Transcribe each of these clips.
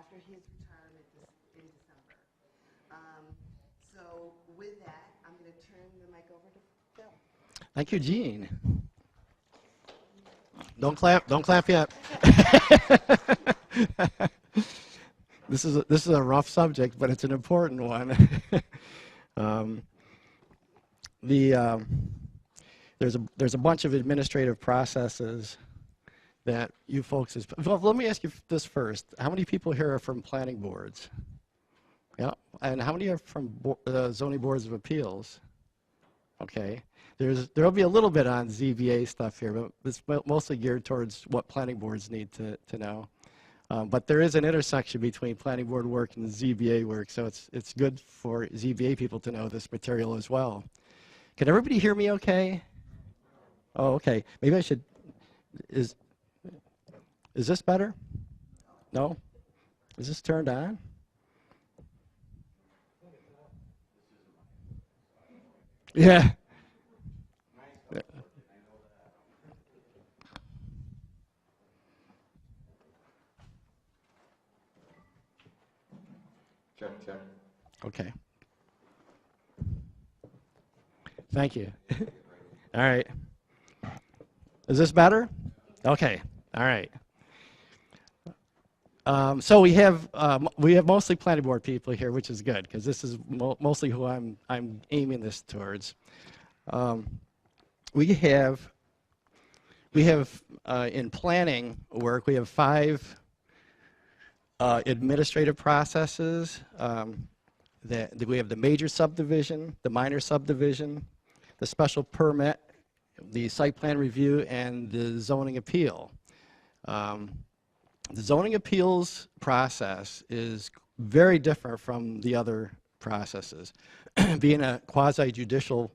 after his retirement in December. So with that, I'm going to turn the mic over to Phil. Thank you, Jean. Don't clap. Don't clap yet. This is a rough subject, but it's an important one. There's a bunch of administrative processes that you folks well, let me ask you this first. How many people here are from planning boards? Yeah, and how many are from zoning boards of appeals? Okay, there'll be a little bit on ZBA stuff here, but it's mostly geared towards what planning boards need to know. But there is an intersection between planning board work and ZBA work, so it's good for ZBA people to know this material as well. Can everybody hear me okay? Oh, okay. Maybe I should, is this better? No? Is this turned on? Yeah. Check. Okay. Thank you. All right. Is this better? Okay. All right. So we have mostly planning board people here, which is good because this is mostly who I'm aiming this towards. We have in planning work we have 5 administrative processes. That we have the major subdivision, the minor subdivision, the special permit, the site plan review, and the zoning appeal. The zoning appeals process is very different from the other processes. Being a quasi-judicial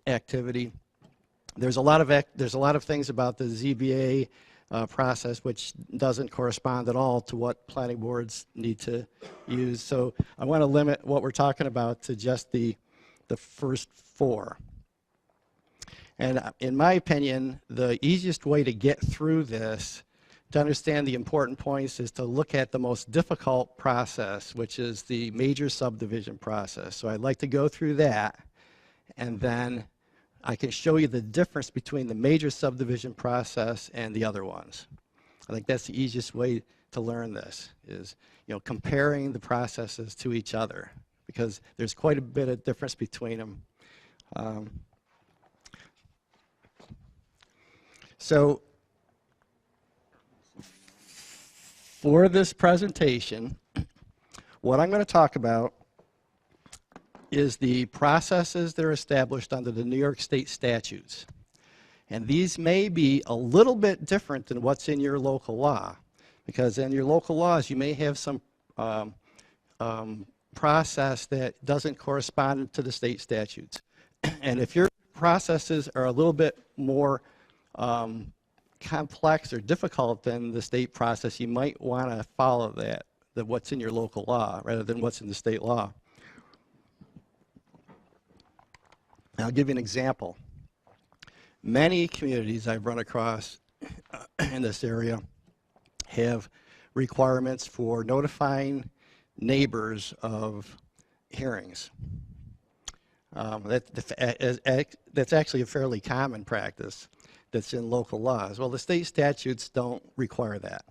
activity, there's a lot of things about the ZBA process which doesn't correspond at all to what planning boards need to use. So I want to limit what we're talking about to just the first 4. And in my opinion, the easiest way to get through this, to understand the important points, is to look at the most difficult process, which is the major subdivision process. So I'd like to go through that, and then I can show you the difference between the major subdivision process and the other ones. I think that's the easiest way to learn this, is comparing the processes to each other, because there's quite a bit of difference between them. So for this presentation, what I'm going to talk about is the processes that are established under the New York State statutes. And these may be a little bit different than what's in your local law, because in your local laws you may have some process that doesn't correspond to the state statutes. And if your processes are a little bit more complex or difficult than the state process, you might want to follow what's in your local law rather than what's in the state law. I'll give you an example. Many communities I've run across in this area have requirements for notifying neighbors of hearings. That's actually a fairly common practice that's in local laws. Well, the state statutes don't require that.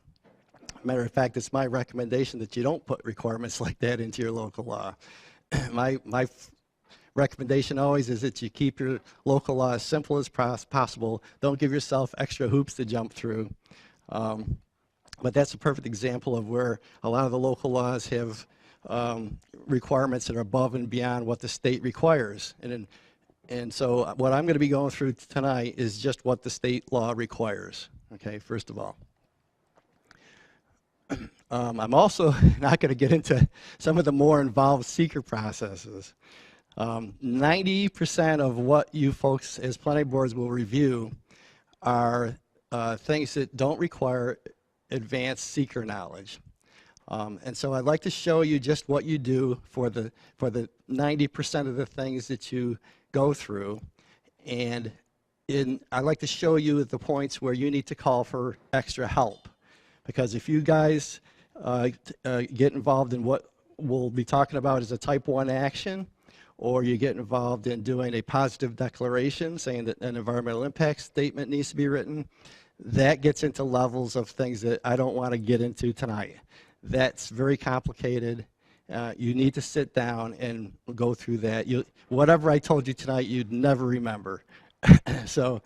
Matter of fact, it's my recommendation that you don't put requirements like that into your local law. My recommendation always is that you keep your local law as simple as possible. Don't give yourself extra hoops to jump through. But that's a perfect example of where a lot of the local laws have requirements that are above and beyond what the state requires. And so what I'm going to be going through tonight is just what the state law requires, okay, first of all. I'm also not going to get into some of the more involved SEQR processes. 90% of what you folks as planning boards will review are things that don't require advanced SEQR knowledge. And so I'd like to show you just what you do for the 90% of the things that you go through. And I'd like to show you the points where you need to call for extra help. Because if you guys get involved in what we'll be talking about as a type 1 action, or you get involved in doing a positive declaration saying that an environmental impact statement needs to be written, that gets into levels of things that I don't want to get into tonight. That's very complicated. You need to sit down and go through that. Whatever I told you tonight, you'd never remember. So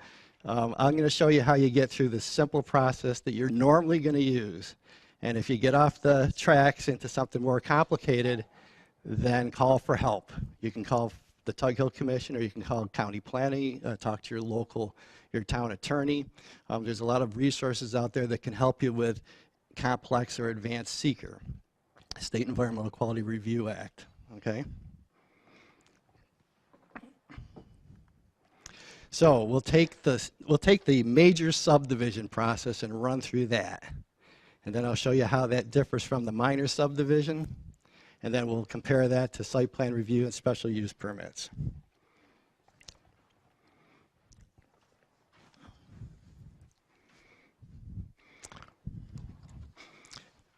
I'm going to show you how you get through the simple process that you're normally going to use. And if you get off the tracks into something more complicated, then call for help. You can call the Tug Hill Commission, or you can call county planning, talk to your town attorney. There's a lot of resources out there that can help you with complex or advanced SEQR, State Environmental Quality Review Act, okay? So we'll take the major subdivision process and run through that. And then I'll show you how that differs from the minor subdivision. And then we'll compare that to site plan review and special use permits.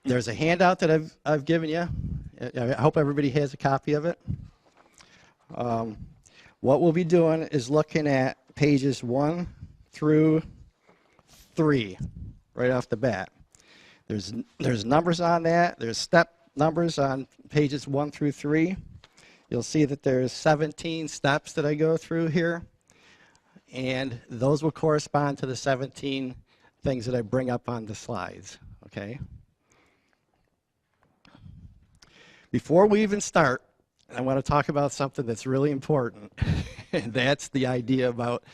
There's a handout that I've given you. I hope everybody has a copy of it. What we'll be doing is looking at pages 1 through 3 right off the bat. There's numbers on that. There's step numbers on pages 1 through 3. You'll see that there's 17 steps that I go through here, and those will correspond to the 17 things that I bring up on the slides, okay? Before we even start, I want to talk about something that's really important, and that's the idea about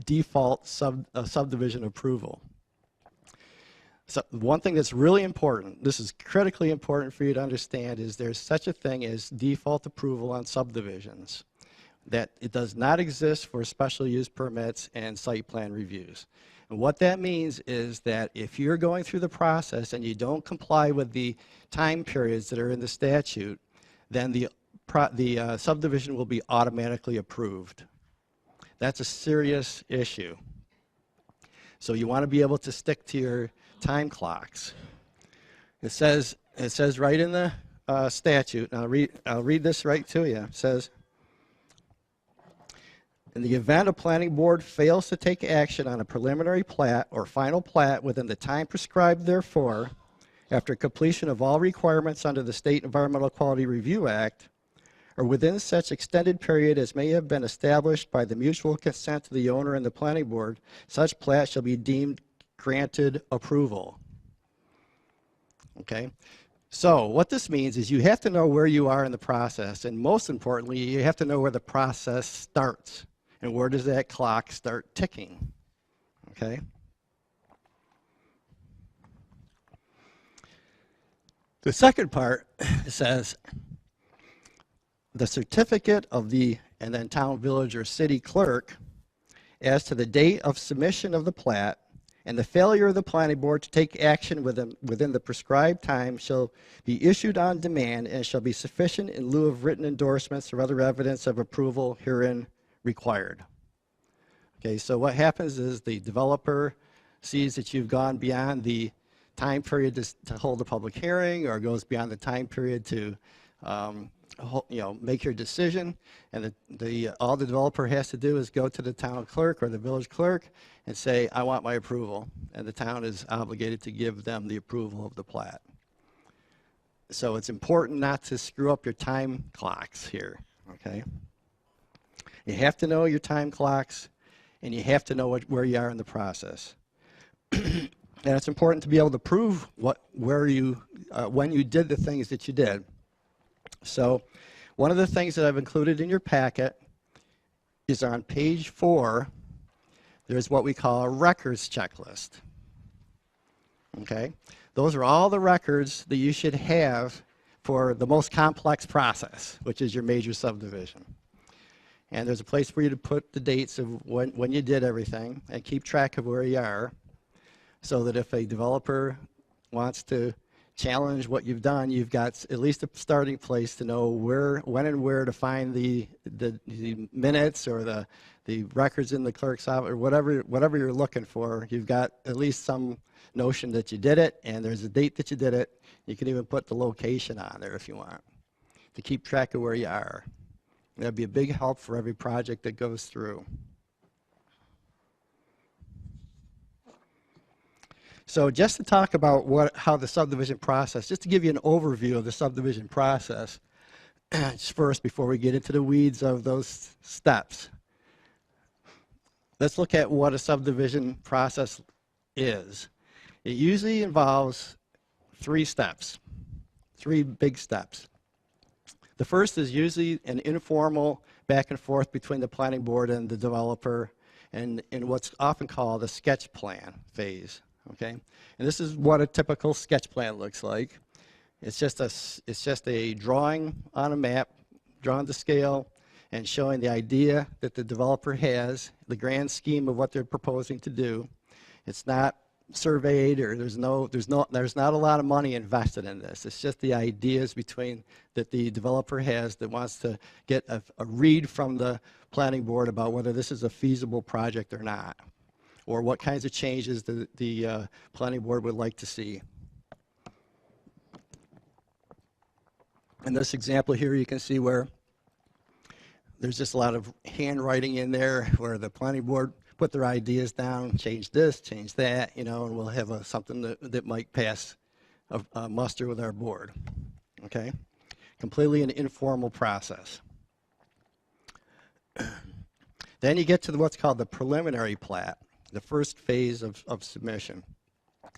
default subdivision approval. So one thing that's really important, this is critically important for you to understand, is there's such a thing as default approval on subdivisions, that it does not exist for special use permits and site plan reviews. And what that means is that if you're going through the process and you don't comply with the time periods that are in the statute, then the subdivision will be automatically approved. That's a serious issue. So you want to be able to stick to your time clocks. It says right in the statute, and I'll read this right to you. It says, in the event a planning board fails to take action on a preliminary plat or final plat within the time prescribed therefor, after completion of all requirements under the State Environmental Quality Review Act, or within such extended period as may have been established by the mutual consent of the owner and the planning board, such plat shall be deemed granted approval. Okay? So what this means is you have to know where you are in the process, and most importantly, you have to know where the process starts and where does that clock start ticking. Okay? The second part says the certificate of the, and then town, village, or city clerk as to the date of submission of the plat and the failure of the planning board to take action within the prescribed time shall be issued on demand and shall be sufficient in lieu of written endorsements or other evidence of approval herein required. Okay, so what happens is the developer sees that you've gone beyond the time period to hold a public hearing, or goes beyond the time period to make your decision, and all the developer has to do is go to the town clerk or the village clerk and say, I want my approval, and the town is obligated to give them the approval of the plat. So it's important not to screw up your time clocks here, okay? You have to know your time clocks, and you have to know where you are in the process. And it's important to be able to prove when you did the things that you did. So one of the things that I've included in your packet is on page 4, there's what we call a records checklist. Okay? Those are all the records that you should have for the most complex process, which is your major subdivision. And there's a place for you to put the dates of when you did everything and keep track of where you are, so that if a developer wants to challenge what you've done, you've got at least a starting place to know where, when and where to find the minutes or the records in the clerk's office or whatever you're looking for. You've got at least some notion that you did it, and there's a date that you did it. You can even put the location on there if you want to keep track of where you are. That'd be a big help for every project that goes through. So just to talk about how the subdivision process, just to give you an overview of the subdivision process, first before we get into the weeds of those steps. Let's look at what a subdivision process is. It usually involves three big steps. The first is usually an informal back and forth between the planning board and the developer, and in what's often called a sketch plan phase. Okay, and this is what a typical sketch plan looks like. It's just a drawing on a map, drawn to scale, and showing the idea that the developer has, the grand scheme of what they're proposing to do. It's not surveyed, or there's not a lot of money invested in this. It's just the ideas that the developer has that wants to get a read from the planning board about whether this is a feasible project or not, or what kinds of changes the planning board would like to see. In this example here, you can see where there's just a lot of handwriting in there where the planning board put their ideas down, change this, change that, and we'll have something that might pass a muster with our board. Okay? Completely an informal process. Then you get to what's called the preliminary plat, the first phase of submission.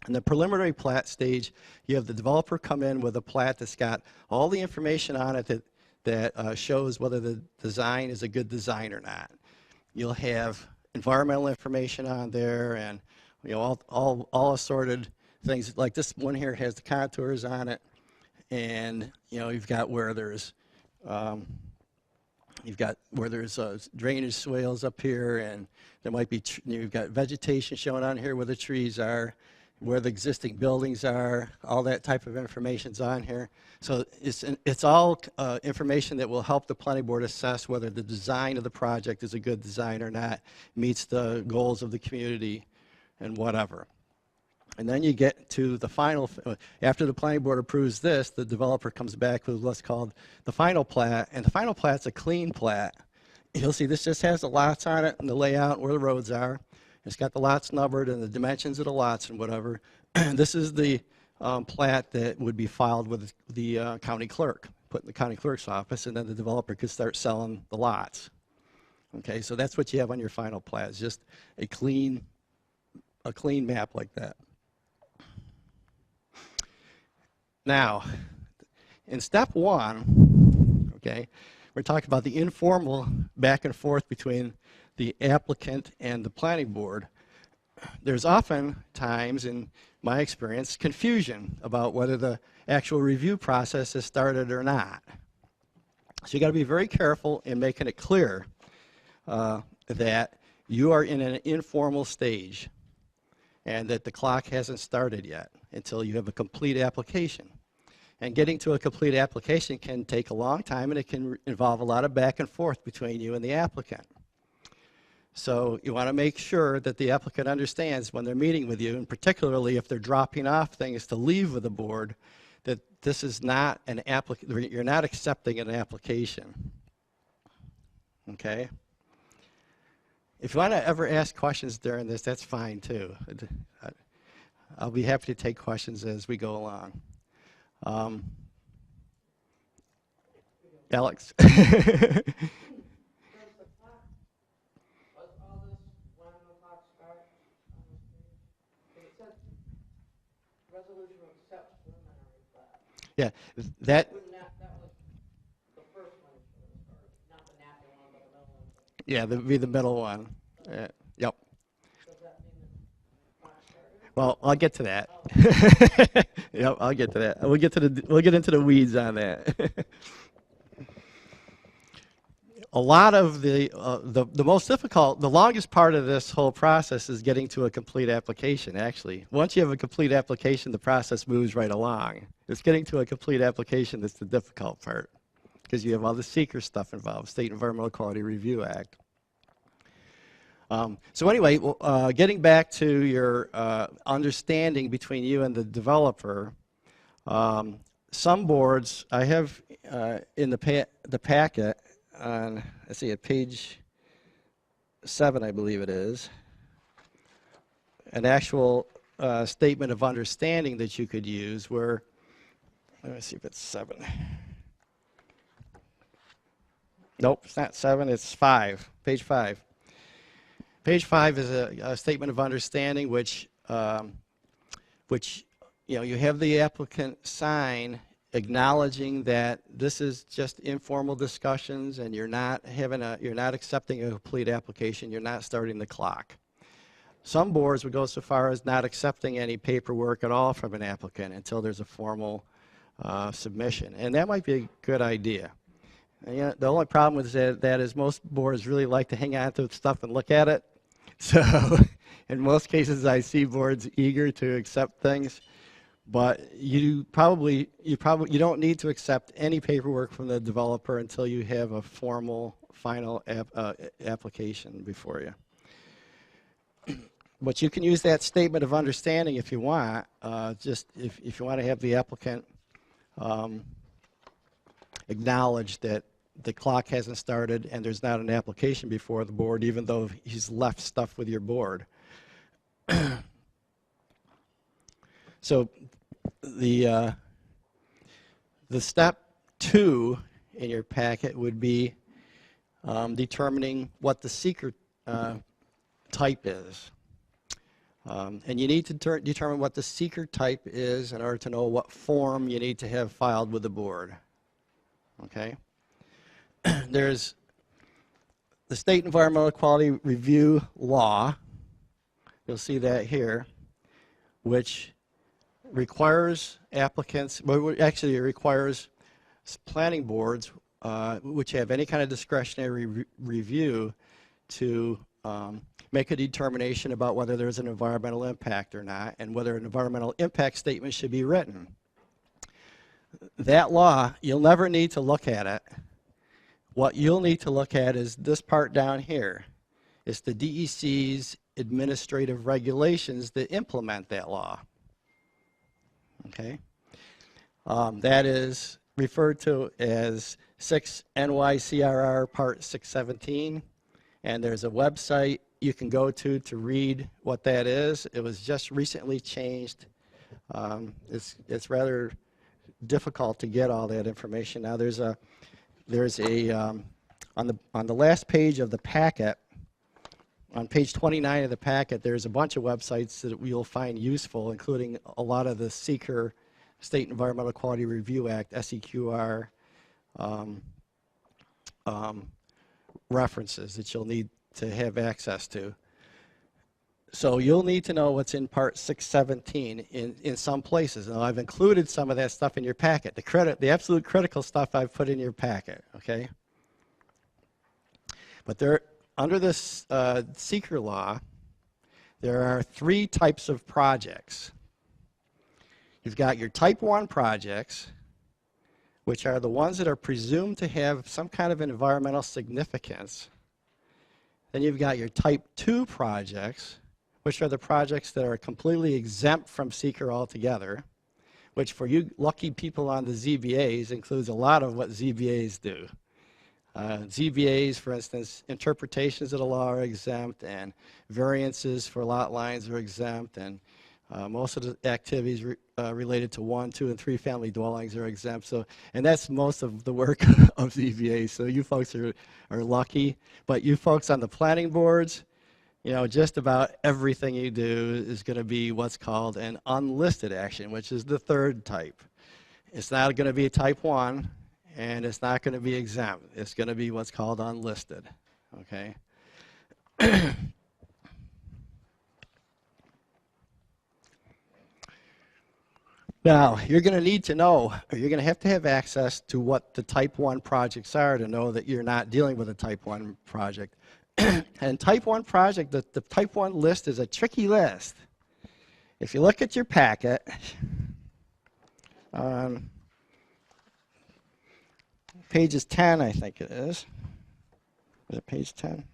In the preliminary plat stage, you have the developer come in with a plat that's got all the information on it that shows whether the design is a good design or not. You'll have environmental information on there, and all assorted things. Like this one here has the contours on it, and you've got where there's drainage swales up here, and there might be you've got vegetation showing on here where the trees are, where the existing buildings are. All that type of information's on here. So it's all information that will help the planning board assess whether the design of the project is a good design or not, meets the goals of the community, and whatever. And then you get to the final, after the planning board approves this, the developer comes back with what's called the final plat, and the final plat's a clean plat. You'll see this just has the lots on it and the layout where the roads are. It's got the lots numbered and the dimensions of the lots and whatever. This is the plat that would be filed with the county clerk, put in the county clerk's office, and then the developer could start selling the lots. Okay, so that's what you have on your final plat, is just a clean map like that. Now, in step one, okay, we're talking about the informal back and forth between the applicant and the planning board. There's often times, in my experience, confusion about whether the actual review process has started or not. So you got to be very careful in making it clear that you are in an informal stage and that the clock hasn't started yet until you have a complete application. And getting to a complete application can take a long time, and it can involve a lot of back and forth between you and the applicant. So you want to make sure that the applicant understands when they're meeting with you, and particularly if they're dropping off things to leave with the board, that this is not an you're not accepting an application. Okay? If you want to ever ask questions during this, that's fine too. I'll be happy to take questions as we go along. Alex? Yeah, that was the first one, not the napkin one, but the middle one. Yeah, that would be the middle one. Yep. Does that mean the clock started? Well, I'll get to that. Yep, I'll get to that. We'll get into the weeds on that. a lot of the most difficult, the longest part of this whole process is getting to a complete application, actually. Once you have a complete application, the process moves right along. It's getting to a complete application that's the difficult part, because you have all the SEQR stuff involved, State Environmental Quality Review Act. So anyway, getting back to your understanding between you and the developer, some boards, I have in the packet, on, let's see, at page 7, I believe it is, an actual statement of understanding that you could use where, let me see if it's 7. Nope, it's not 7, it's 5, page 5. Page 5 is a statement of understanding which you know, you have the applicant sign acknowledging that this is just informal discussions and you're not accepting a complete application, you're not starting the clock. Some boards would go so far as not accepting any paperwork at all from an applicant until there's a formal submission, and that might be a good idea. And, you know, the only problem with that is most boards really like to hang on to stuff and look at it. So in most cases I see boards eager to accept things. But you don't need to accept any paperwork from the developer until you have a formal final application before you. But you can use that statement of understanding if you want, just if you want to have the applicant acknowledge that the clock hasn't started and there's not an application before the board, even though he's left stuff with your board. So the step 2 in your packet would be determining what the SEQR type is. And you need to determine what the SEQR type is in order to know what form you need to have filed with the board. Okay? There's the State Environmental Quality Review Law. You'll see that here, which requires applicants, well, actually it requires planning boards which have any kind of discretionary review to make a determination about whether there's an environmental impact or not and whether an environmental impact statement should be written. That law, you'll never need to look at it. What you'll need to look at is this part down here. It's the DEC's administrative regulations that implement that law. Okay, that is referred to as 6 NYCRR Part 617, and there's a website you can go to read what that is. It was just recently changed. It's rather difficult to get all that information now. There's a on the last page of the packet, on page 29 of the packet, there's a bunch of websites that you'll find useful, including a lot of the SEQR, State Environmental Quality Review Act, SEQR references that you'll need to have access to. So you'll need to know what's in Part 617 in some places. Now I've included some of that stuff in your packet. The absolute critical stuff I've put in your packet, okay? But under this SEQR law, there are 3 types of projects. You've got your Type 1 projects, which are the ones that are presumed to have some kind of environmental significance. Then you've got your Type 2 projects, which are the projects that are completely exempt from SEQR altogether, which for you lucky people on the ZBAs includes a lot of what ZBAs do. ZBAs, for instance, interpretations of the law are exempt, and variances for lot lines are exempt, and most of the activities related to 1, 2, and 3 family dwellings are exempt. So, and that's most of the work of ZBAs. So you folks are lucky. But you folks on the planning boards, you know, just about everything you do is going to be what's called an unlisted action, which is the 3rd type. It's not going to be a Type 1. And it's not going to be exempt. It's going to be what's called unlisted, okay? Now, you're going to need to know, or you're going to have access to what the type 1 projects are to know that you're not dealing with a type 1 project. And type 1 project, the type 1 list is a tricky list. If you look at your packet, on pages 10, I think it is. Is it page 10?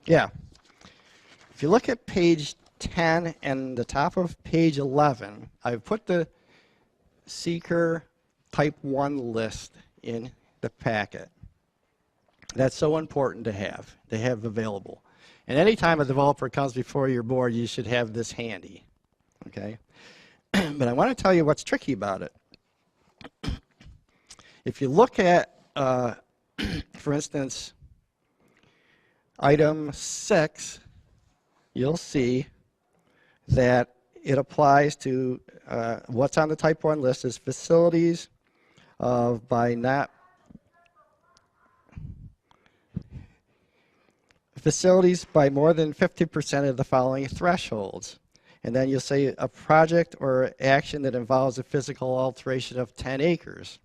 Yeah. If you look at page 10 and the top of page 11, I've put the SEQR Type 1 list in the packet. That's so important to have available. And anytime a developer comes before your board, you should have this handy. Okay? But I want to tell you what's tricky about it. If you look at, for instance, item 6, you'll see that it applies to what's on the type 1 list is facilities facilities by more than 50% of the following thresholds. And then you'll say a project or action that involves a physical alteration of 10 acres.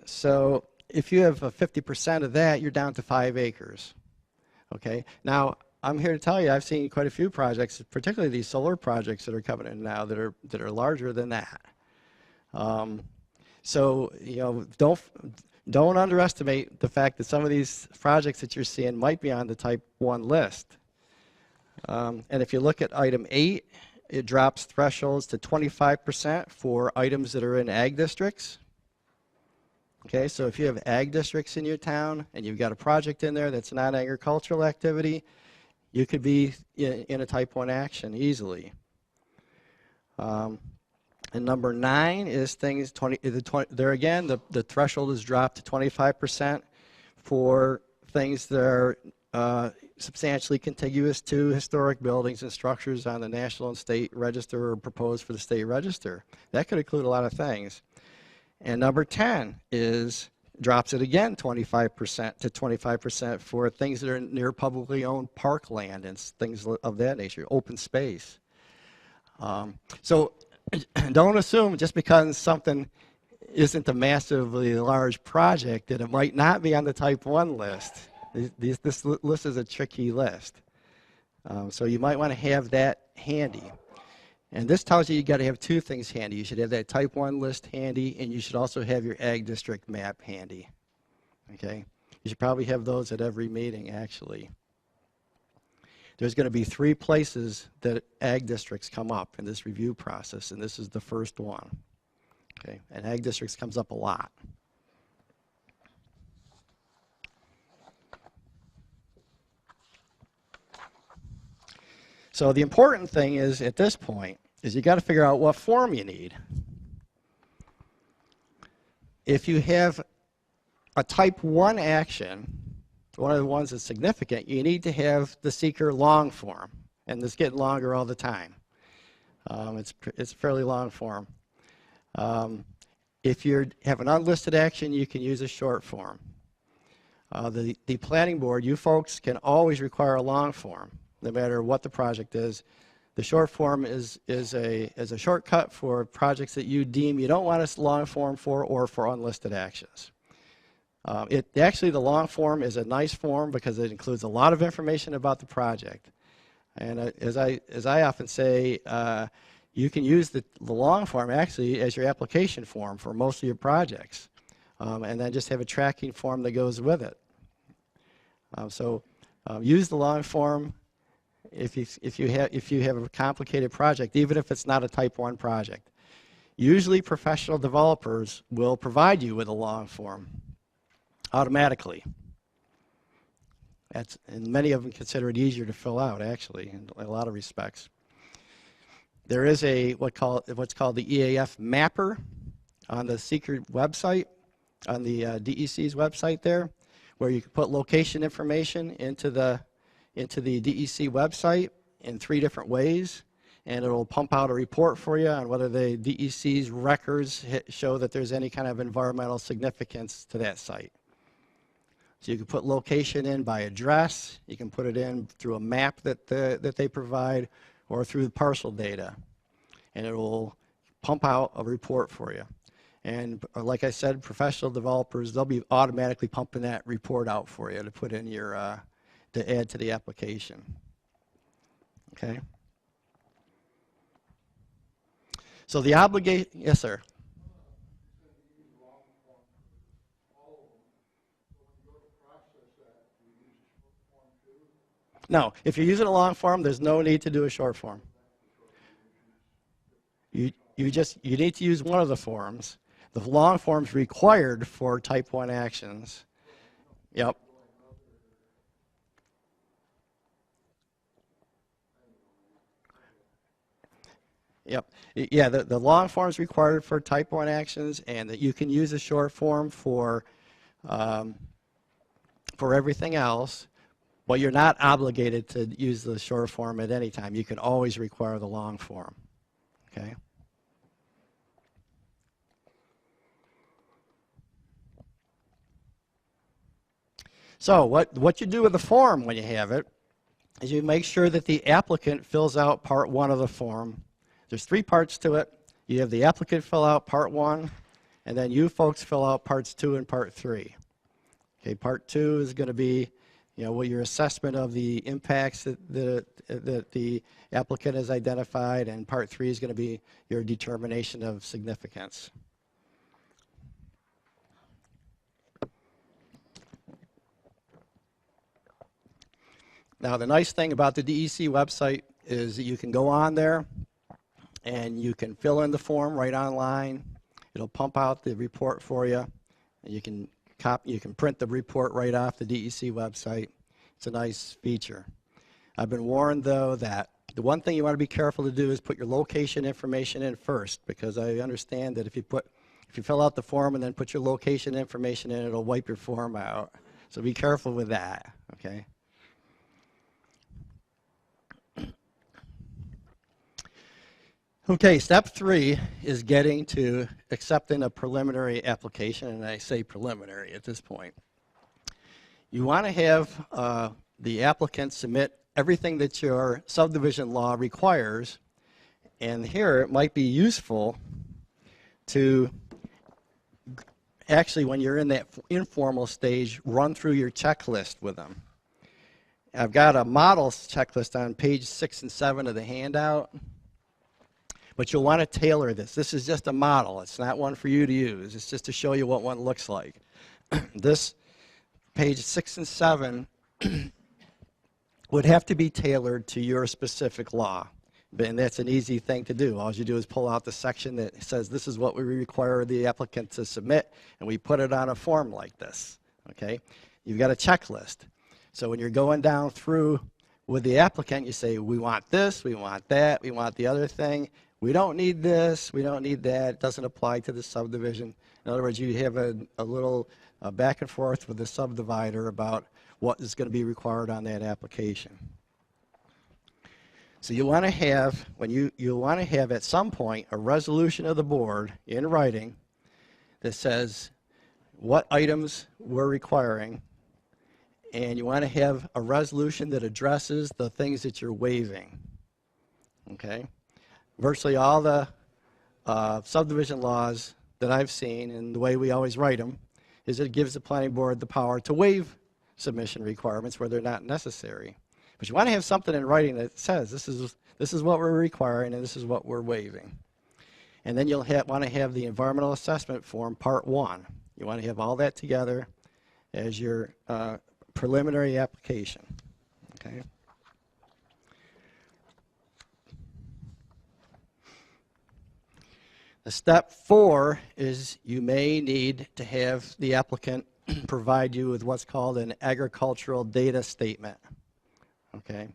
So if you have 50% of that, you're down to 5 acres. Okay. Now, I'm here to tell you, I've seen quite a few projects, particularly these solar projects that are coming in now that are larger than that. So you know, don't underestimate the fact that some of these projects that you're seeing might be on the type 1 list. And if you look at item 8, it drops thresholds to 25% for items that are in ag districts. Okay, so if you have ag districts in your town and you've got a project in there that's non-agricultural activity, you could be in a type 1 action easily. And number 9 is things there again, the threshold is dropped to 25% for things that are substantially contiguous to historic buildings and structures on the national and state register or proposed for the state register. That could include a lot of things. And number 10 drops it again 25% to 25% for things that are near publicly owned parkland and things of that nature, open space. So don't assume just because something isn't a massively large project that it might not be on the type 1 list. This list is a tricky list. So you might want to have that handy. And this tells you got to have 2 things handy. You should have that type 1 list handy, and you should also have your ag district map handy. Okay? You should probably have those at every meeting, actually. There's going to be 3 places that ag districts come up in this review process, and this is the first one. Okay? And ag districts comes up a lot. So the important thing is, at this point, is you got to figure out what form you need. If you have a type 1 action, one of the ones that's significant, you need to have the SEQR long form, and it's getting longer all the time. It's a fairly long form. If you have an unlisted action, you can use a short form. The planning board, you folks can always require a long form, no matter what the project is. The short form is a shortcut for projects that you deem you don't want a long form for, or for unlisted actions. Actually, the long form is a nice form because it includes a lot of information about the project. And as I often say, you can use the long form actually as your application form for most of your projects, and then just have a tracking form that goes with it. Use the long form if you have a complicated project, even if it's not a type 1 project. Usually, professional developers will provide you with a long form automatically. And many of them consider it easier to fill out, actually, in a lot of respects. There is what's called the EAF mapper on the SEQR website, on the DEC's website there, where you can put location information into the DEC website in 3 different ways, and it'll pump out a report for you on whether the DEC's records show that there's any kind of environmental significance to that site. So you can put location in by address, you can put it in through a map that they provide, or through the parcel data. And it will pump out a report for you. And like I said, professional developers, they'll be automatically pumping that report out for you to put in your, to add to the application. Okay? So the obligation, yes, sir. No, if you're using a long form, there's no need to do a short form. You need to use one of the forms. The long form's required for type 1 actions. Yep. Yep. Yeah, the long form is required for type 1 actions, and that you can use a short form for everything else, but you're not obligated to use the short form at any time. You can always require the long form. Okay? So what you do with the form when you have it is you make sure that the applicant fills out part 1 of the form. There's 3 parts to it. You have the applicant fill out part 1, and then you folks fill out parts 2 and part 3. Okay, part 2 is going to be, what your assessment of the impacts that the applicant has identified, and part 3 is going to be your determination of significance. Now, the nice thing about the DEC website is that you can go on there and you can fill in the form right online. It'll pump out the report for you. And you can print the report right off the DEC website. It's a nice feature. I've been warned, though, that the one thing you want to be careful to do is put your location information in first, because I understand that if you fill out the form and then put your location information in, it'll wipe your form out. So be careful with that, okay? Okay, step 3 is getting to accepting a preliminary application, and I say preliminary at this point. You want to have the applicant submit everything that your subdivision law requires, and here it might be useful to actually, when you're in that informal stage, run through your checklist with them. I've got a model checklist on page 6 and 7 of the handout. But you'll want to tailor this. This is just a model. It's not one for you to use. It's just to show you what one looks like. This page 6 and 7 would have to be tailored to your specific law. And that's an easy thing to do. All you do is pull out the section that says this is what we require the applicant to submit, and we put it on a form like this. Okay? You've got a checklist. So when you're going down through with the applicant, you say, we want this, we want that, we want the other thing. We don't need this, we don't need that, it doesn't apply to the subdivision. In other words, you have a little back and forth with the subdivider about what is going to be required on that application. So you want to have, you want to have at some point a resolution of the board in writing that says what items we're requiring, and you want to have a resolution that addresses the things that you're waiving. Okay? Virtually all the subdivision laws that I've seen, and the way we always write them, is it gives the planning board the power to waive submission requirements where they're not necessary. But you want to have something in writing that says this is what we're requiring and this is what we're waiving. And then you'll want to have the environmental assessment form, part 1. You want to have all that together as your preliminary application. Okay. The step 4 is you may need to have the applicant provide you with what's called an agricultural data statement. Okay.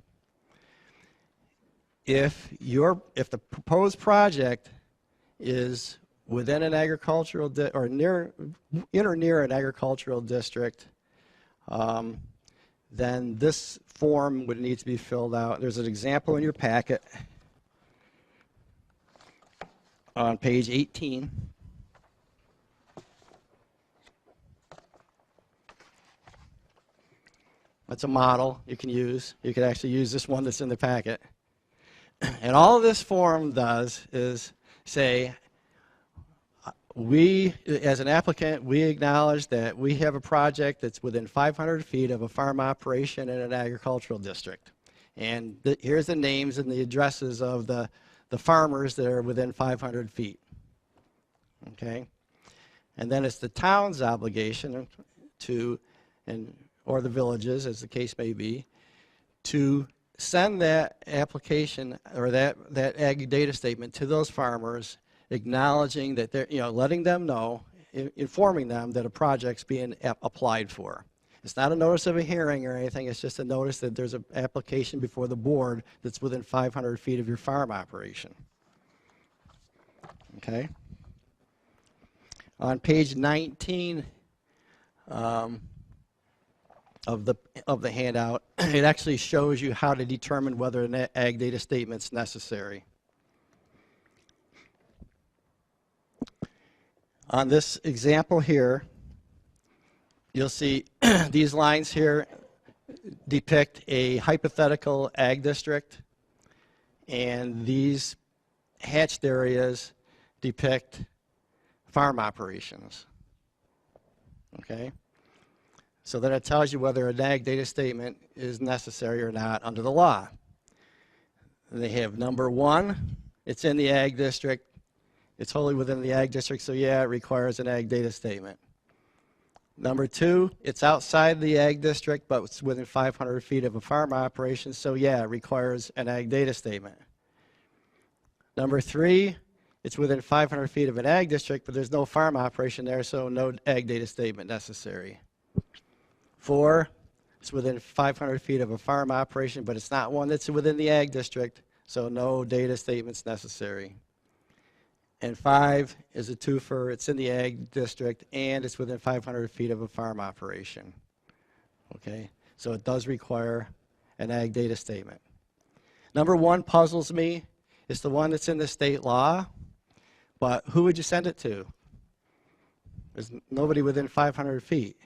If the proposed project is within an agricultural or near an agricultural district, then this form would need to be filled out. There's an example in your packet on page 18. That's a model you can use. You could actually use this one that's in the packet. And all this form does is say, we, as an applicant, we acknowledge that we have a project that's within 500 feet of a farm operation in an agricultural district. And here's the names and the addresses of the farmers that are within 500 feet. Okay? And then it's the town's obligation to, or the villages, as the case may be, to send that application or that ag data statement to those farmers, acknowledging that they're, letting them know, informing them that a project's being applied for. It's not a notice of a hearing or anything, it's just a notice that there's an application before the board that's within 500 feet of your farm operation. Okay? On page 19 of the handout, it actually shows you how to determine whether an ag data statement's necessary. On this example here, you'll see these lines here depict a hypothetical ag district, and these hatched areas depict farm operations. Okay? So then it tells you whether an ag data statement is necessary or not under the law. And they have number 1, it's in the ag district. It's wholly within the ag district, so yeah, it requires an ag data statement. Number 2, it's outside the ag district, but it's within 500 feet of a farm operation, so yeah, it requires an ag data statement. Number 3, it's within 500 feet of an ag district, but there's no farm operation there, so no ag data statement necessary. 4, it's within 500 feet of a farm operation, but it's not one that's within the ag district, so no data statements necessary. And 5 is a twofer, it's in the ag district, and it's within 500 feet of a farm operation. Okay, so it does require an ag data statement. Number 1 puzzles me. It's the one that's in the state law, but who would you send it to? There's nobody within 500 feet.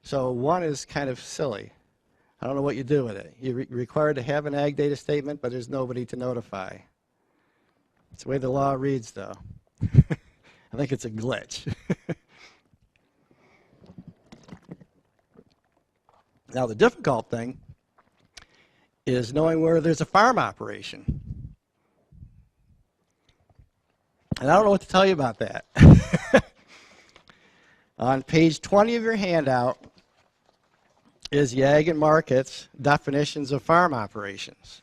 So 1 is kind of silly. I don't know what you do with it. You're required to have an ag data statement, but there's nobody to notify. It's the way the law reads, though. I think it's a glitch. Now, the difficult thing is knowing where there's a farm operation. And I don't know what to tell you about that. On page 20 of your handout is the Ag and Markets definitions of farm operations.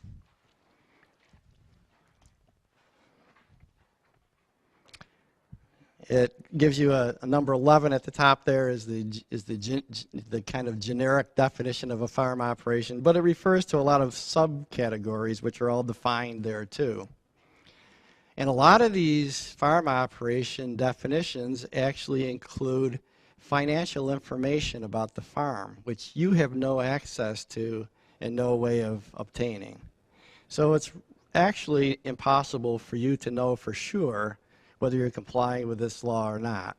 It gives you a number 11 at the top there is the kind of generic definition of a farm operation, but it refers to a lot of subcategories which are all defined there too. And a lot of these farm operation definitions actually include financial information about the farm, which you have no access to and no way of obtaining. So it's actually impossible for you to know for sure whether you're complying with this law or not.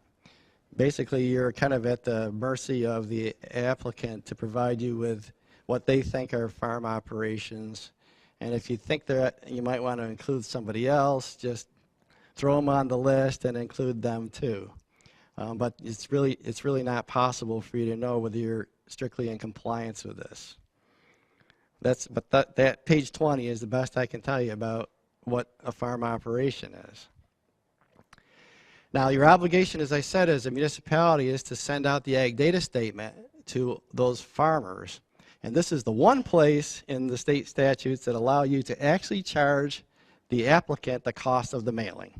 Basically, you're kind of at the mercy of the applicant to provide you with what they think are farm operations. And if you think that you might want to include somebody else, just throw them on the list and include them too. But it's really not possible for you to know whether you're strictly in compliance with this. But that page 20 is the best I can tell you about what a farm operation is. Now, your obligation, as I said, as a municipality is to send out the ag data statement to those farmers. And this is the one place in the state statutes that allow you to actually charge the applicant the cost of the mailing.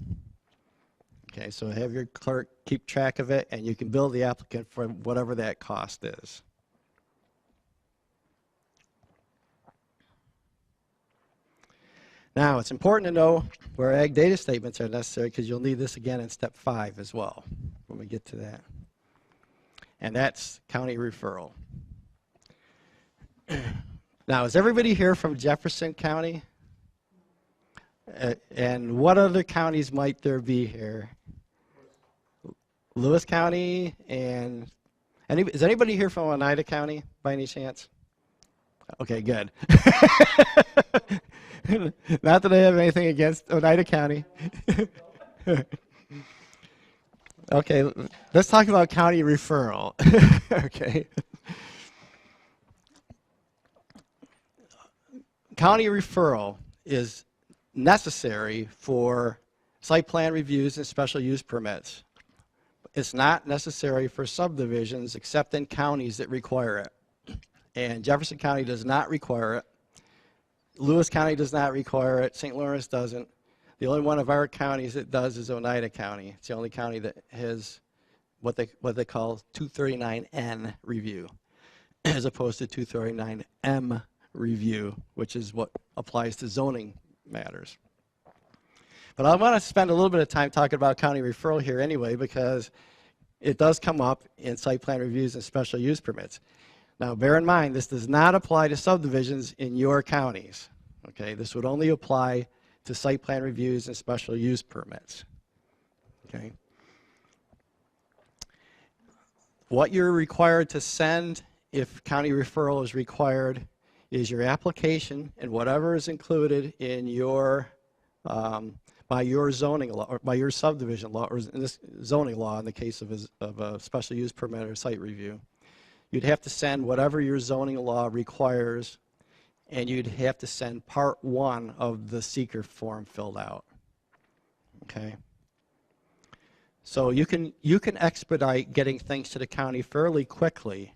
Okay, so have your clerk keep track of it, and you can bill the applicant for whatever that cost is. Now, it's important to know where ag data statements are necessary because you'll need this again in step 5 as well when we get to that. And that's county referral. Now, is everybody here from Jefferson County? And what other counties might there be here? Lewis County, and is anybody here from Oneida County by any chance? Okay, good. Not that I have anything against Oneida County. Okay, let's talk about county referral. Okay. County referral is necessary for site plan reviews and special use permits. It's not necessary for subdivisions except in counties that require it. And Jefferson County does not require it. Lewis County does not require it. St. Lawrence doesn't. The only one of our counties that does is Oneida County. It's the only county that has what they call 239N review, as opposed to 239M review, which is what applies to zoning matters. But I want to spend a little bit of time talking about county referral here anyway, because it does come up in site plan reviews and special use permits. Now, bear in mind, this does not apply to subdivisions in your counties. Okay, this would only apply to site plan reviews and special use permits. Okay. What you're required to send if county referral is required is your application and whatever is included in your by your zoning law or by your subdivision law, or in this zoning law in the case of a special use permit or site review. You'd have to send whatever your zoning law requires, and you'd have to send part 1 of the SEQR form filled out. Okay. So you can expedite getting things to the county fairly quickly,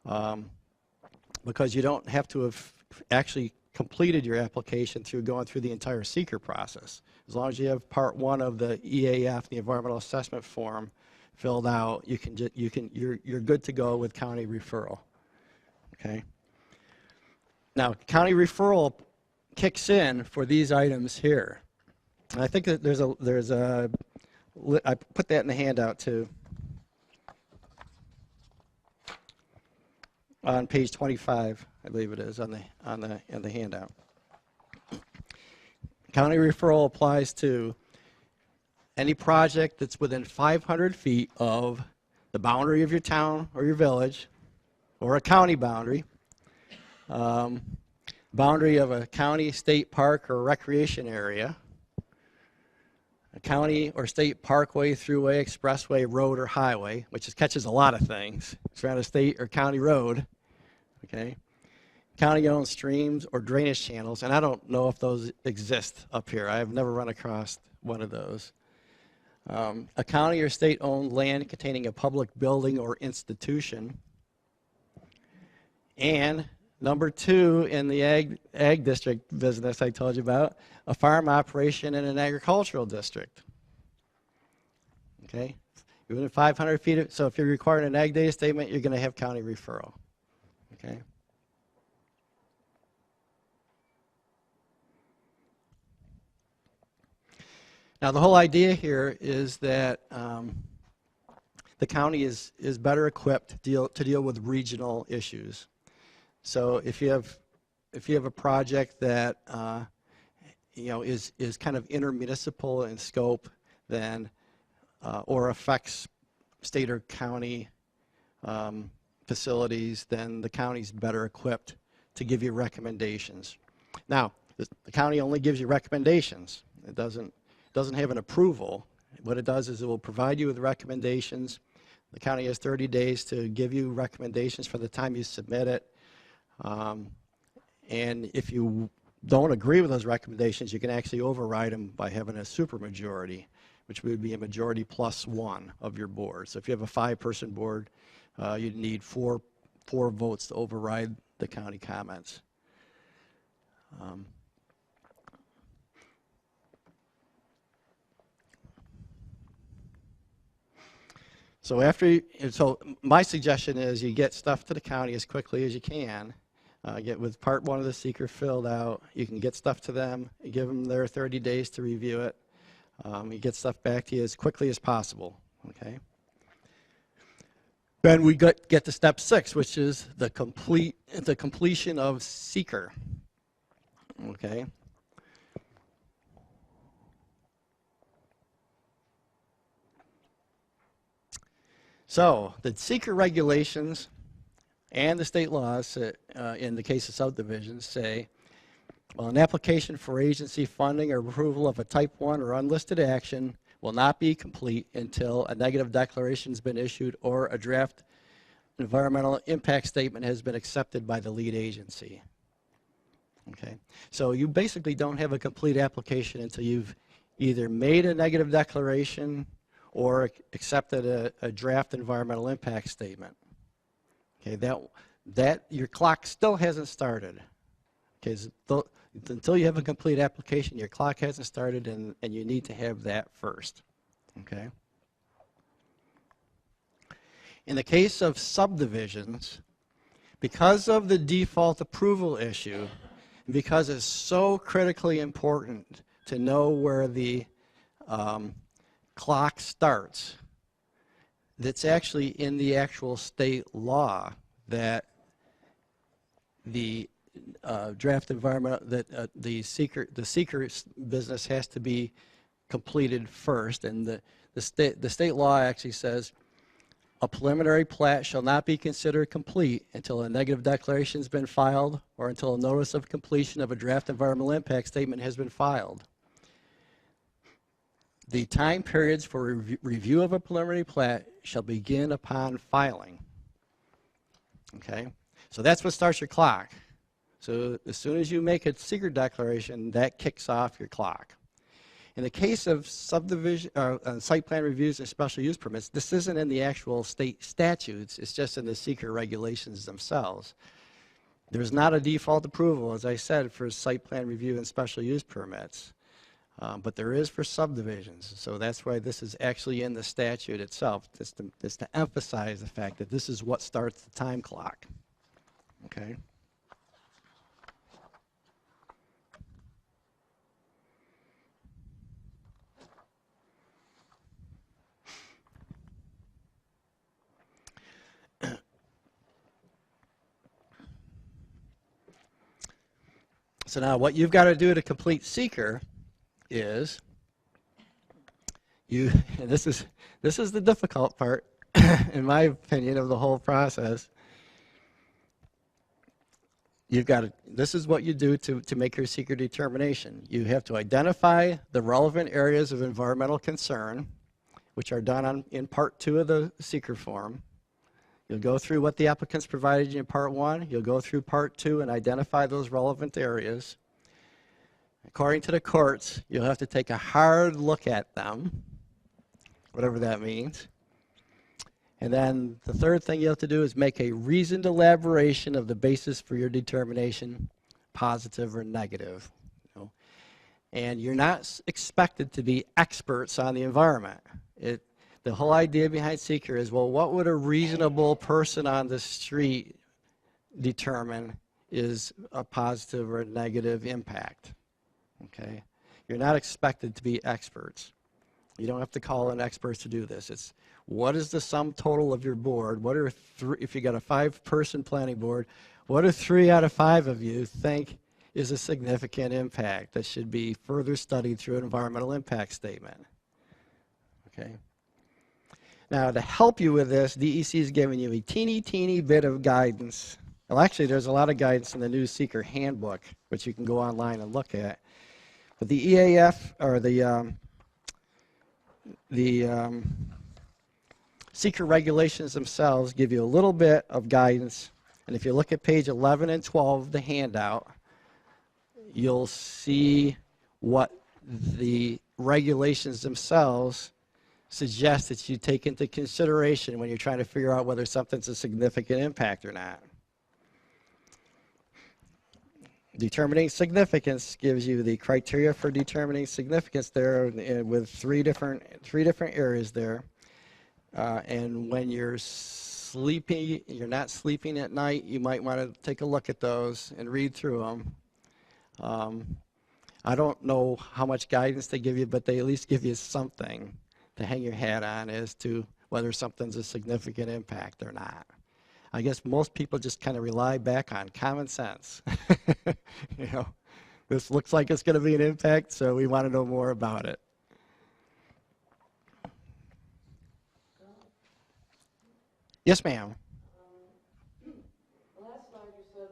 because you don't have to have actually completed your application through going through the entire SEQR process. As long as you have part 1 of the EAF, the environmental assessment form, filled out, you're good to go with county referral. Okay. Now, county referral kicks in for these items here. And I think that I put that in the handout too. On page 25, I believe it is in the handout. County referral applies to any project that's within 500 feet of the boundary of your town or your village, or a county boundary, boundary of a county, state park, or recreation area, a county or state parkway, thruway, expressway, road, or highway, which catches a lot of things. It's around a state or county road, okay? County-owned streams or drainage channels, and I don't know if those exist up here. I have never run across one of those. A county or state-owned land containing a public building or institution. And number 2 in the ag district business I told you about, a farm operation in an agricultural district. Okay, within 500 feet. So if you're requiring an ag data statement, you're going to have county referral. Okay. Now the whole idea here is that the county is better equipped to deal with regional issues. So if you have a project that is kind of intermunicipal in scope, then or affects state or county facilities, then the county's better equipped to give you recommendations. Now, the county only gives you recommendations. It doesn't have an approval. What it does is it will provide you with recommendations. The county has 30 days to give you recommendations from the time you submit it. And if you don't agree with those recommendations, you can actually override them by having a supermajority, which would be a majority plus 1 of your board. So if you have a 5-person board, you'd need four votes to override the county comments. So my suggestion is you get stuff to the county as quickly as you can. Get with part 1 of the SEQR filled out. You can get stuff to them. You give them their 30 days to review it. You get stuff back to you as quickly as possible. Okay. Then we get to step 6, which is the completion of SEQR. Okay. So the SEQR regulations and the state laws in the case of subdivisions say, well, an application for agency funding or approval of a type 1 or unlisted action will not be complete until a negative declaration has been issued or a draft environmental impact statement has been accepted by the lead agency. Okay, so you basically don't have a complete application until you've either made a negative declaration or accepted a draft environmental impact statement. Okay, that your clock still hasn't started. Okay, so until you have a complete application, your clock hasn't started, and you need to have that first. Okay. In the case of subdivisions, because of the default approval issue, and because it's so critically important to know where the clock starts, that's actually in the actual state law that the draft environment, that the seeker business has to be completed first, and the state law actually says a preliminary plat shall not be considered complete until a negative declaration has been filed or until a notice of completion of a draft environmental impact statement has been filed. The time periods for review of a preliminary plat shall begin upon filing. Okay, so that's what starts your clock. So as soon as you make a secret declaration, that kicks off your clock. In the case of subdivision, site plan reviews and special use permits, this isn't in the actual state statutes, it's just in the secret regulations themselves. There's not a default approval, as I said, for site plan review and special use permits, but there is for subdivisions. So that's why this is actually in the statute itself, just to emphasize the fact that this is what starts the time clock. Okay. So now what you've got to do to complete seeker is and this is the difficult part in my opinion of the whole process. You've got to, this is what you do to make your seeker determination. You have to identify the relevant areas of environmental concern, which are done in part 2 of the seeker form. You'll go through what the applicants provided you in part 1. You'll go through part 2 and identify those relevant areas. According to the courts, you'll have to take a hard look at them, whatever that means. And then the third thing you have to do is make a reasoned elaboration of the basis for your determination, positive or negative. You know? And you're not expected to be experts on the environment. The whole idea behind seeker is, well, what would a reasonable person on the street determine is a positive or a negative impact? Okay? You're not expected to be experts. You don't have to call in experts to do this. It's what is the sum total of your board? What are if you got a 5-person planning board, what do 3 out of 5 of you think is a significant impact that should be further studied through an environmental impact statement? Okay? Now, to help you with this, DEC is giving you a teeny bit of guidance. Well, actually, there's a lot of guidance in the new Seeker Handbook, which you can go online and look at. But the EAF, or the Seeker regulations themselves give you a little bit of guidance. And if you look at page 11 and 12 of the handout, you'll see what the regulations themselves suggest that you take into consideration when you're trying to figure out whether something's a significant impact or not. Determining significance gives you the criteria for determining significance there with three different areas there. And when you're sleeping, you're not sleeping at night, you might want to take a look at those and read through them. I don't know how much guidance they give you, but they at least give you something to hang your hat on as to whether something's a significant impact or not. I guess most people just kind of rely back on common sense. You know, this looks like it's going to be an impact, so we want to know more about it. Yes, ma'am. like you said,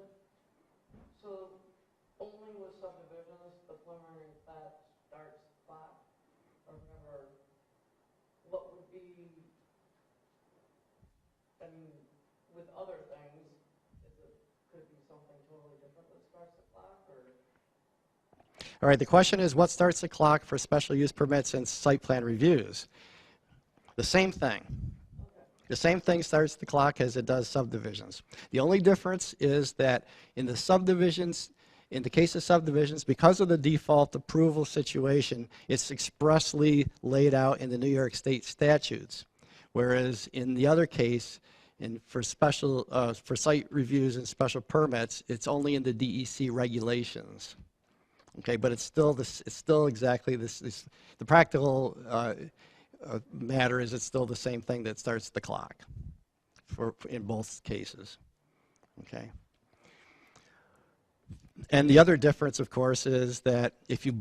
so only with subdivisions, the preliminary plat starts the clock, or whatever. What would be, I mean, with other things, could it be something totally different that starts the clock, or? All right, the question is, what starts the clock for special use permits and site plan reviews? The same thing. The same thing starts the clock as it does subdivisions. The only difference is that in the subdivisions, in the case of subdivisions, because of the default approval situation, it's expressly laid out in the New York State statutes. Whereas in the other case, for site reviews and special permits, it's only in the DEC regulations. Okay, but it's still exactly this. The practical matter is it's still the same thing that starts the clock in both cases. Okay. And the other difference, of course, is that if you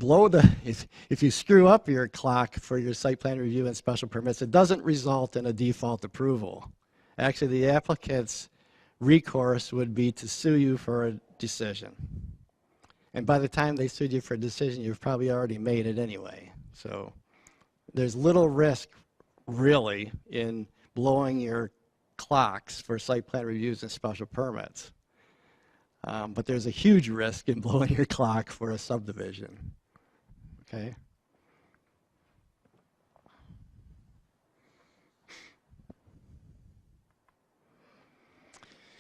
if you screw up your clock for your site plan review and special permits, it doesn't result in a default approval. Actually, the applicant's recourse would be to sue you for a decision. And by the time they sued you for a decision, you've probably already made it anyway. So there's little risk, really, in blowing your clocks for site plan reviews and special permits. But there's a huge risk in blowing your clock for a subdivision. Okay?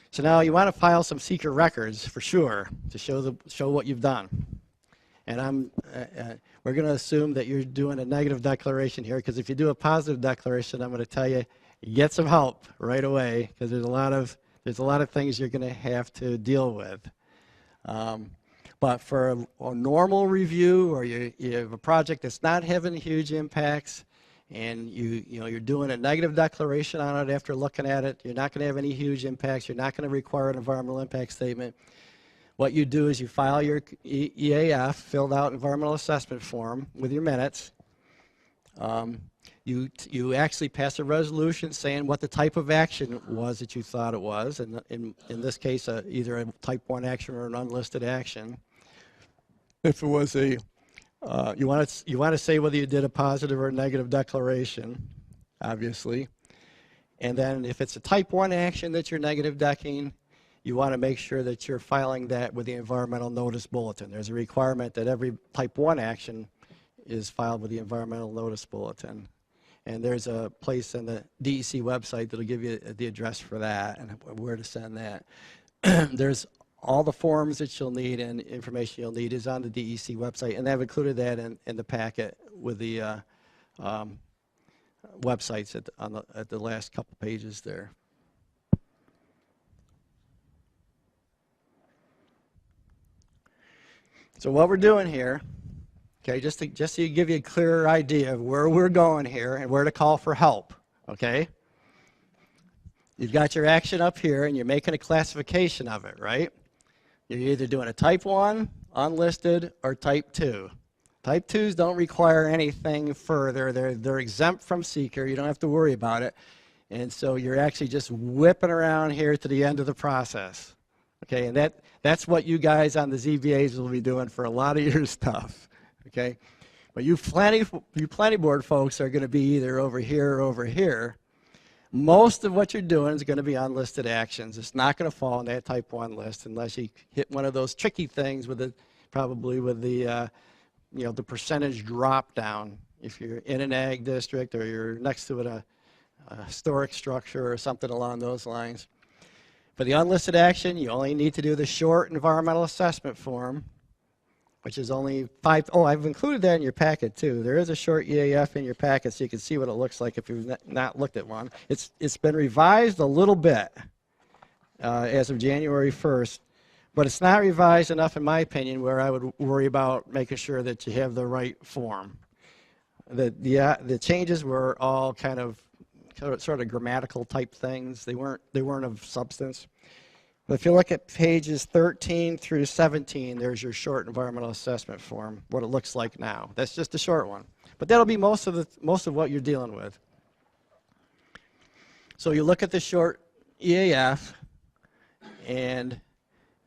So now you want to file some SEQR records for sure to show what you've done. And we're going to assume that you're doing a negative declaration here, because if you do a positive declaration, I'm going to tell you, get some help right away, because there's a lot of things you're going to have to deal with. But for a normal review, or you have a project that's not having huge impacts, and you're doing a negative declaration on it after looking at it, you're not going to have any huge impacts, you're not going to require an environmental impact statement. What you do is you file your EAF, filled out environmental assessment form with your minutes. You actually pass a resolution saying what the type of action was that you thought it was, and in this case, either a type 1 action or an unlisted action. If it was a you want to say whether you did a positive or a negative declaration, obviously. And then if it's a type 1 action that you're negative decking, you want to make sure that you're filing that with the environmental notice bulletin. There's a requirement that every type 1 action is filed with the environmental notice bulletin. And there's a place on the DEC website that'll give you the address for that and where to send that. There's all the forms that you'll need and information you'll need is on the DEC website, and I've included that in the packet with the websites at the last couple pages there. So what we're doing here, okay, just to give you a clearer idea of where we're going here and where to call for help, okay? You've got your action up here and you're making a classification of it, right? You're either doing a type 1, unlisted, or type 2. Type 2s don't require anything further. They're exempt from SEQR. You don't have to worry about it. And so you're actually just whipping around here to the end of the process. Okay, and that's what you guys on the ZBAs will be doing for a lot of your stuff. Okay, but you planning board folks are going to be either over here or over here. Most of what you're doing is going to be unlisted actions. It's not going to fall in that type 1 list unless you hit one of those tricky things with probably with the the percentage drop down. If you're in an ag district or you're next to a historic structure or something along those lines. For the unlisted action, you only need to do the short environmental assessment form, which is only 5. Oh, I've included that in your packet too. There is a short EAF in your packet, so you can see what it looks like if you've not looked at one. It's been revised a little bit as of January 1st, but it's not revised enough, in my opinion, where I would worry about making sure that you have the right form. The changes were all kind of sort of grammatical type things. They weren't of substance. But if you look at pages 13 through 17, there's your short environmental assessment form, what it looks like now. That's just a short one. But that'll be most of what you're dealing with. So you look at the short EAF, and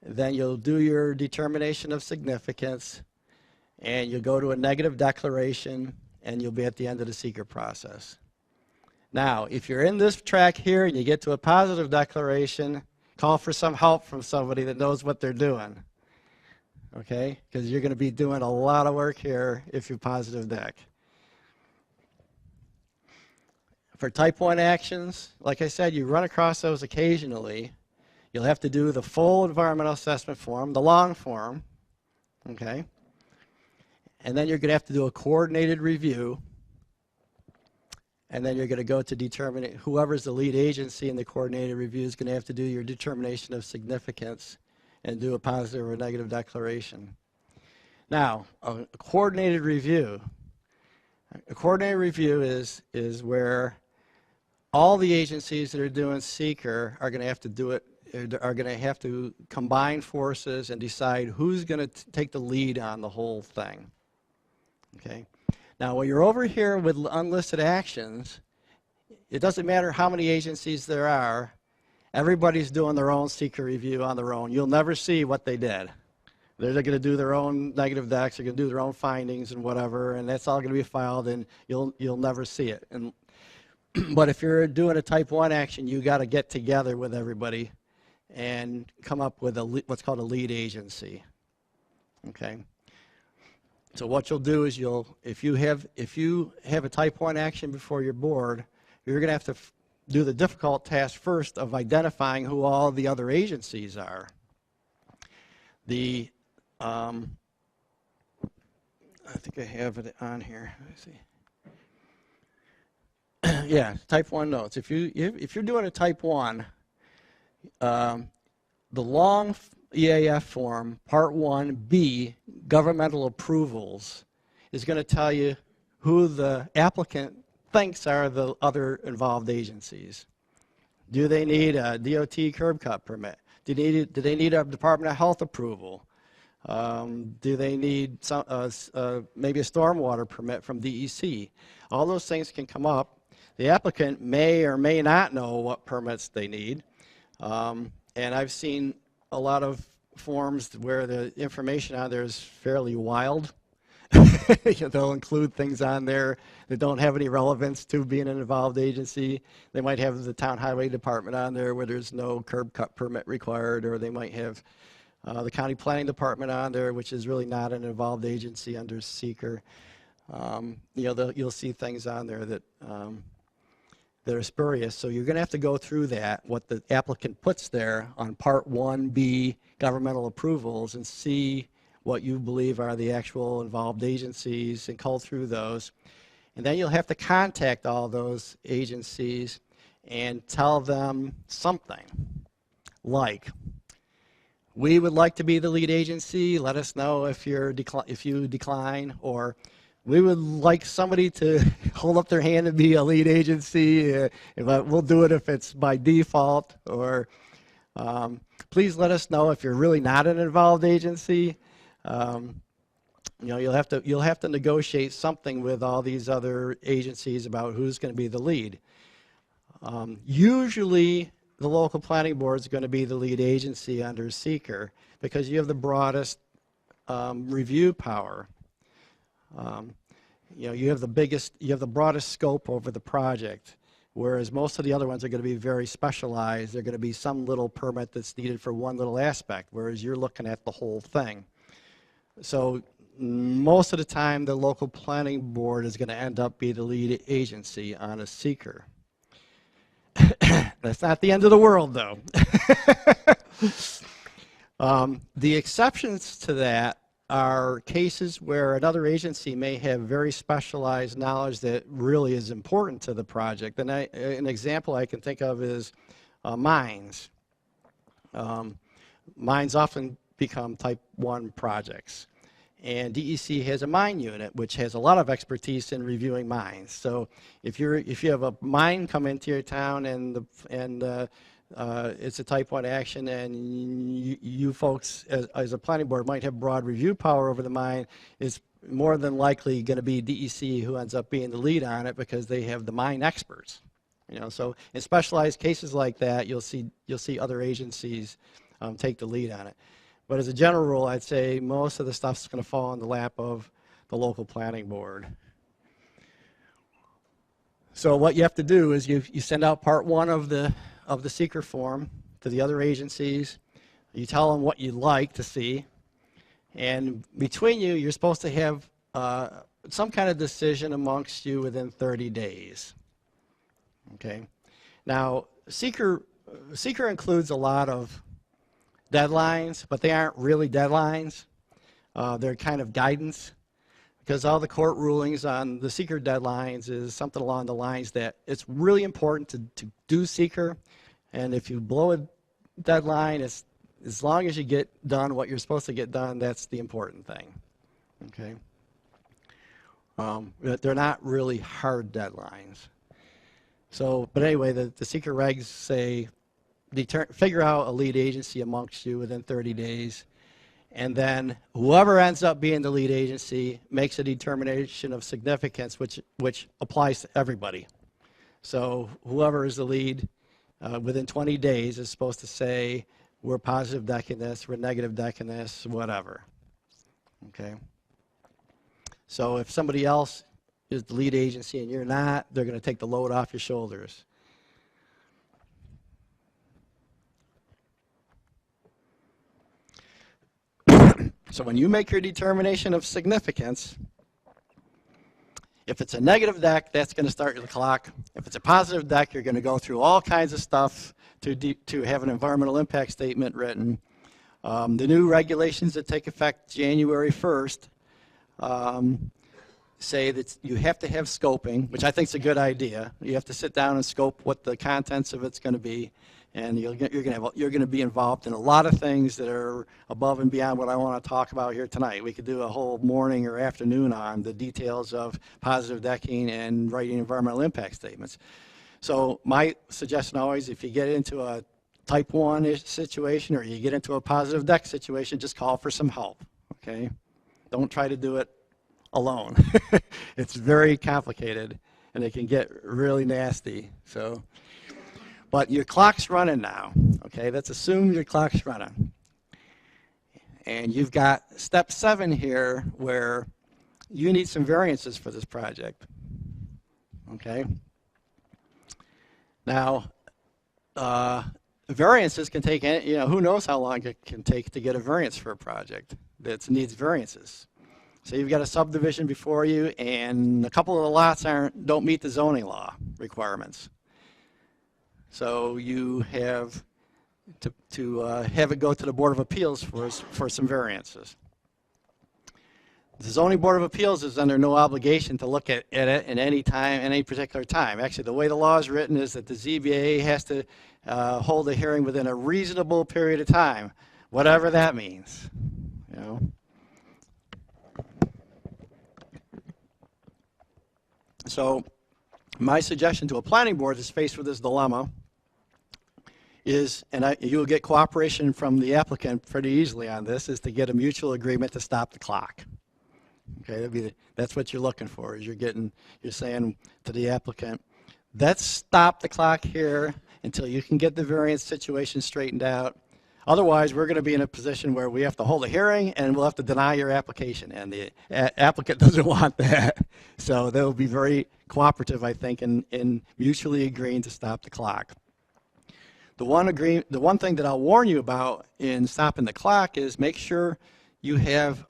Then you'll do your determination of significance, and you'll go to a negative declaration, and you'll be at the end of the SEQR process. Now, if you're in this track here and you get to a positive declaration, call for some help from somebody that knows what they're doing, okay? Because you're going to be doing a lot of work here if you're positive dec. For type 1 actions, like I said, you run across those occasionally. You'll have to do the full environmental assessment form, the long form, okay? And then you're going to have to do a coordinated review. And then you're going to go to determine, whoever's the lead agency in the coordinated review is going to have to do your determination of significance and do a positive or negative declaration. Now, a coordinated review. A coordinated review is where all the agencies that are doing SEQR are going to have to do it, are going to have to combine forces and decide who's going to take the lead on the whole thing. Okay? Now, when you're over here with unlisted actions, it doesn't matter how many agencies there are. Everybody's doing their own SEQR review on their own. You'll never see what they did. They're going to do their own negative decks. They're going to do their own findings and whatever, and that's all going to be filed, and you'll never see it. And but if you're doing a type 1 action, you got to get together with everybody and come up with what's called a lead agency. Okay. So what you'll do is if you have a type 1 action before your board, you're going to have to do the difficult task first of identifying who all the other agencies are. I think I have it on here. Let me see. Yeah, type 1 notes. If you're doing a type 1, the long EAF form, Part 1B, governmental approvals, is going to tell you who the applicant thinks are the other involved agencies. Do they need a DOT curb cut permit? Do they need a Department of Health approval? Do they need maybe a stormwater permit from DEC? All those things can come up. The applicant may or may not know what permits they need. And I've seen a lot of forms where the information on there is fairly wild. They'll include things on there that don't have any relevance to being an involved agency. They might have the town highway department on there where there's no curb cut permit required, or they might have the county planning department on there, which is really not an involved agency under SEQR. You'll see things on there that are spurious. So you're going to have to go through that, what the applicant puts there on Part 1B governmental approvals, and see what you believe are the actual involved agencies and cull through those. And then you'll have to contact all those agencies and tell them something like, we would like to be the lead agency, let us know if you decline, or we would like somebody to hold up their hand and be a lead agency, we'll do it if it's by default, or please let us know if you're really not an involved agency. You'll have to negotiate something with all these other agencies about who's going to be the lead. Usually, the local planning board is going to be the lead agency under SEQR because you have the broadest review power. You have the broadest scope over the project, whereas most of the other ones are going to be very specialized. They're going to be some little permit that's needed for one little aspect, whereas you're looking at the whole thing. So most of the time, the local planning board is going to end up being the lead agency on a SEQR. That's not the end of the world, though. The exceptions to that are cases where another agency may have very specialized knowledge that really is important to the project. And an example I can think of is mines. Mines often become type 1 projects. And DEC has a mine unit which has a lot of expertise in reviewing mines. So if you have a mine come into your town and it's a type 1 action, and you folks as a planning board might have broad review power over the mine, it's more than likely going to be DEC who ends up being the lead on it because they have the mine experts. So in specialized cases like that, you'll see other agencies take the lead on it. But as a general rule, I'd say most of the stuff's going to fall in the lap of the local planning board. So what you have to do is you send out part one of the SEQR form to the other agencies. You tell them what you'd like to see. And between you, you're supposed to have some kind of decision amongst you within 30 days. Okay. Now, SEQR includes a lot of deadlines, but they aren't really deadlines. They're kind of guidance, because all the court rulings on the SEQR deadlines is something along the lines that it's really important to do SEQR, and if you blow a deadline, it's, as long as you get done what you're supposed to get done, that's the important thing. Okay. They're not really hard deadlines. So, but anyway, the SEQR regs say figure out a lead agency amongst you within 30 days, and then whoever ends up being the lead agency makes a determination of significance, which applies to everybody. So whoever is the lead within 20 days is supposed to say, we're positive decking this, we're negative decking this, whatever. Okay. So if somebody else is the lead agency and you're not, they're going to take the load off your shoulders. So when you make your determination of significance, if it's a negative deck, that's going to start the clock. If it's a positive deck, you're going to go through all kinds of stuff to have an environmental impact statement written. The new regulations that take effect January 1st say that you have to have scoping, which I think is a good idea. You have to sit down and scope what the contents of it's going to be, and you're going to be involved in a lot of things that are above and beyond what I want to talk about here tonight. We could do a whole morning or afternoon on the details of positive decking and writing environmental impact statements. So my suggestion always, if you get into a type 1 situation or you get into a positive deck situation, just call for some help. Okay, don't try to do it alone. It's very complicated and it can get really nasty. So, but your clock's running now. Okay, let's assume your clock's running. And you've got step 7 here where you need some variances for this project. Okay. Now, variances can take, who knows how long it can take to get a variance for a project that needs variances. So you've got a subdivision before you, and a couple of the lots don't meet the zoning law requirements. So you have to have it go to the Board of Appeals for some variances. The Zoning Board of Appeals is under no obligation to look at it at any time, any particular time. Actually, the way the law is written is that the ZBA has to hold a hearing within a reasonable period of time, whatever that means. You know. So my suggestion to a planning board that's faced with this dilemma is, and you'll get cooperation from the applicant pretty easily on this, is to get a mutual agreement to stop the clock. Okay, that's what you're looking for, is you're saying to the applicant, let's stop the clock here until you can get the variance situation straightened out. Otherwise, we're going to be in a position where we have to hold a hearing and we'll have to deny your application, and the applicant doesn't want that. So they'll be very cooperative, I think, in mutually agreeing to stop the clock. The one thing that I'll warn you about in stopping the clock is make sure you have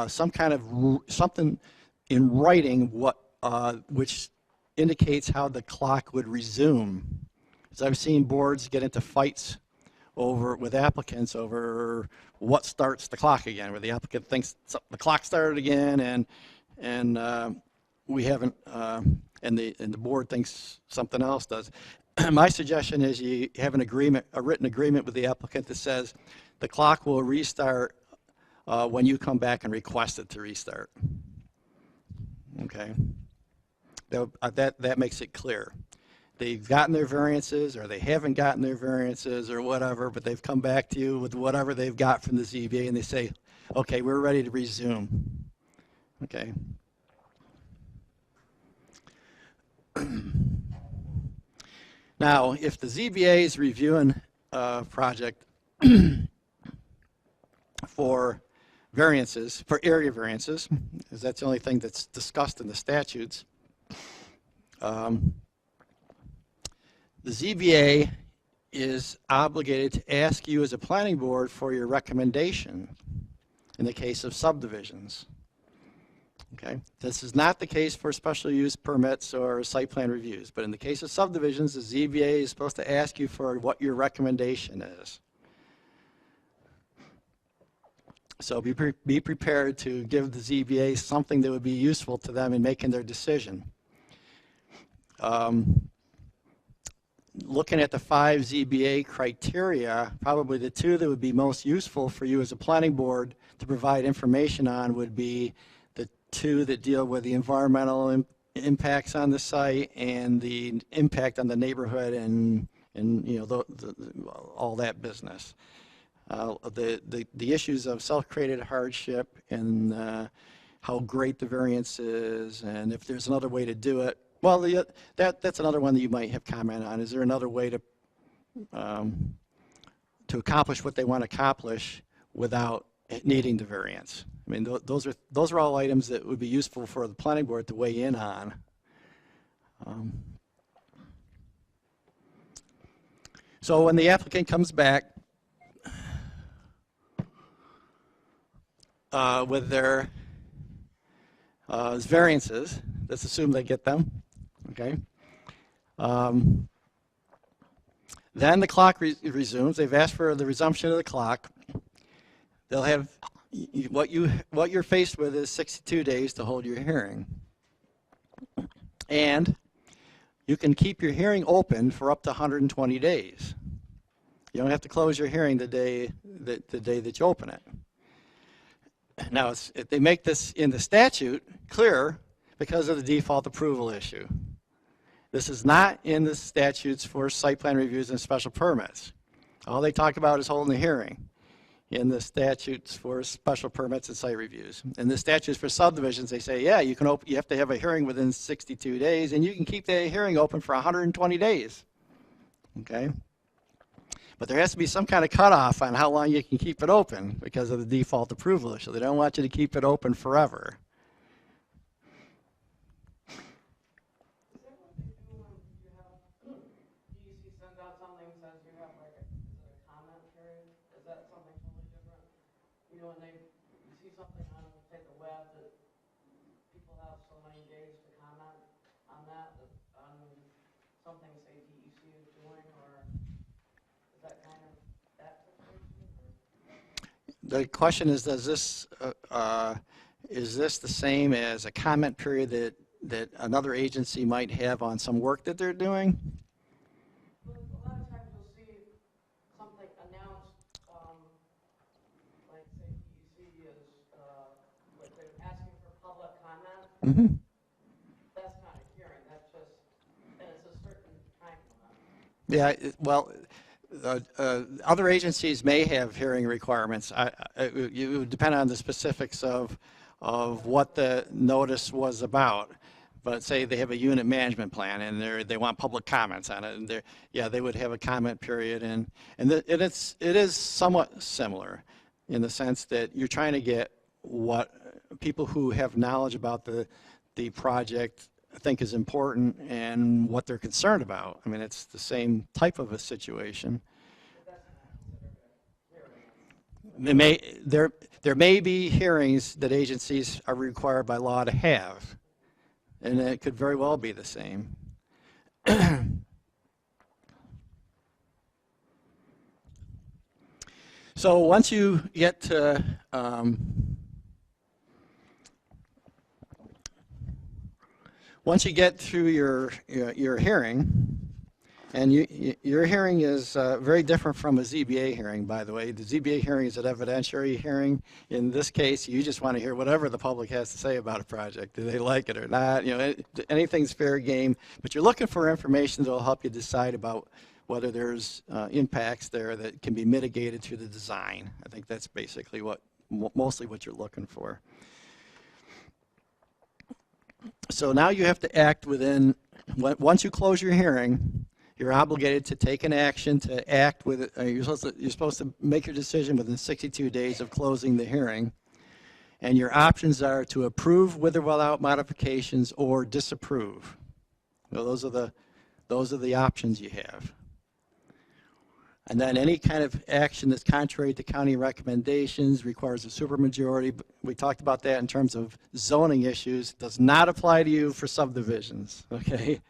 something in writing which indicates how the clock would resume. Because I've seen boards get into fights with applicants over what starts the clock again, where the applicant thinks the clock started again, and we haven't, and the board thinks something else does. My suggestion is you have a written agreement with the applicant that says the clock will restart when you come back and request it to restart. Okay, that makes it clear. They've gotten their variances, or they haven't gotten their variances, or whatever, but they've come back to you with whatever they've got from the ZBA, and they say, okay, we're ready to resume. Okay. Now, if the ZBA is reviewing a project for variances, for area variances, because that's the only thing that's discussed in the statutes. The ZBA is obligated to ask you as a planning board for your recommendation in the case of subdivisions. Okay, this is not the case for special use permits or site plan reviews, but in the case of subdivisions, the ZBA is supposed to ask you for what your recommendation is. So be prepared to give the ZBA something that would be useful to them in making their decision. Looking at the 5 ZBA criteria, probably the 2 that would be most useful for you as a planning board to provide information on would be the 2 that deal with the environmental impacts on the site and the impact on the neighborhood and you know, all that business. The issues of self-created hardship and how great the variance is, and if there's another way to do it. Well, that's another one that you might have comment on. Is there another way to accomplish what they want to accomplish without needing the variance? I mean, those are all items that would be useful for the planning board to weigh in on. So when the applicant comes back with their variances, let's assume they get them. Okay. Then the clock resumes. They've asked for the resumption of the clock. They'll have what you're faced with is 62 days to hold your hearing, and you can keep your hearing open for up to 120 days. You don't have to close your hearing the day that you open it. Now, they make this in the statute clear because of the default approval issue. This is not in the statutes for site plan reviews and special permits. All they talk about is holding the hearing in the statutes for special permits and site reviews. In the statutes for subdivisions, they say, yeah, you have to have a hearing within 62 days, and you can keep the hearing open for 120 days. Okay? But there has to be some kind of cutoff on how long you can keep it open because of the default approval issue. They don't want you to keep it open forever. When they see something on, say, the web that people have so many days to comment on that, on something, say, DEC is doing, or is that kind of that situation? The question is this the same as a comment period that another agency might have on some work that they're doing? Well, a lot of times you'll see something announced, like say DEC is like they're asking for public comment. Mm-hmm. That's not a hearing. That's just, and it's a certain time limit. Yeah, well, other agencies may have hearing requirements. It would depend on the specifics of what the notice was about. But say they have a unit management plan and they want public comments on it, and they would have a comment period, and it is somewhat similar in the sense that you're trying to get what people who have knowledge about the project think is important and what they're concerned about. I mean, it's the same type of a situation. There may be hearings that agencies are required by law to have, and it could very well be the same. So once you get to once you get through your hearing, and your hearing is very different from a ZBA hearing, by the way. The ZBA hearing is an evidentiary hearing. In this case, you just want to hear whatever the public has to say about a project. Do they like it or not? You know, anything's fair game. But you're looking for information that will help you decide about whether there's impacts there that can be mitigated through the design. I think that's basically mostly what you're looking for. So now you have to act within, once you close your hearing, you're obligated to take an action to act with, you're supposed to make your decision within 62 days of closing the hearing. And your options are to approve with or without modifications or disapprove. Well, those are the options you have. And then any kind of action that's contrary to county recommendations requires a supermajority. We talked about that in terms of zoning issues. It does not apply to you for subdivisions, okay?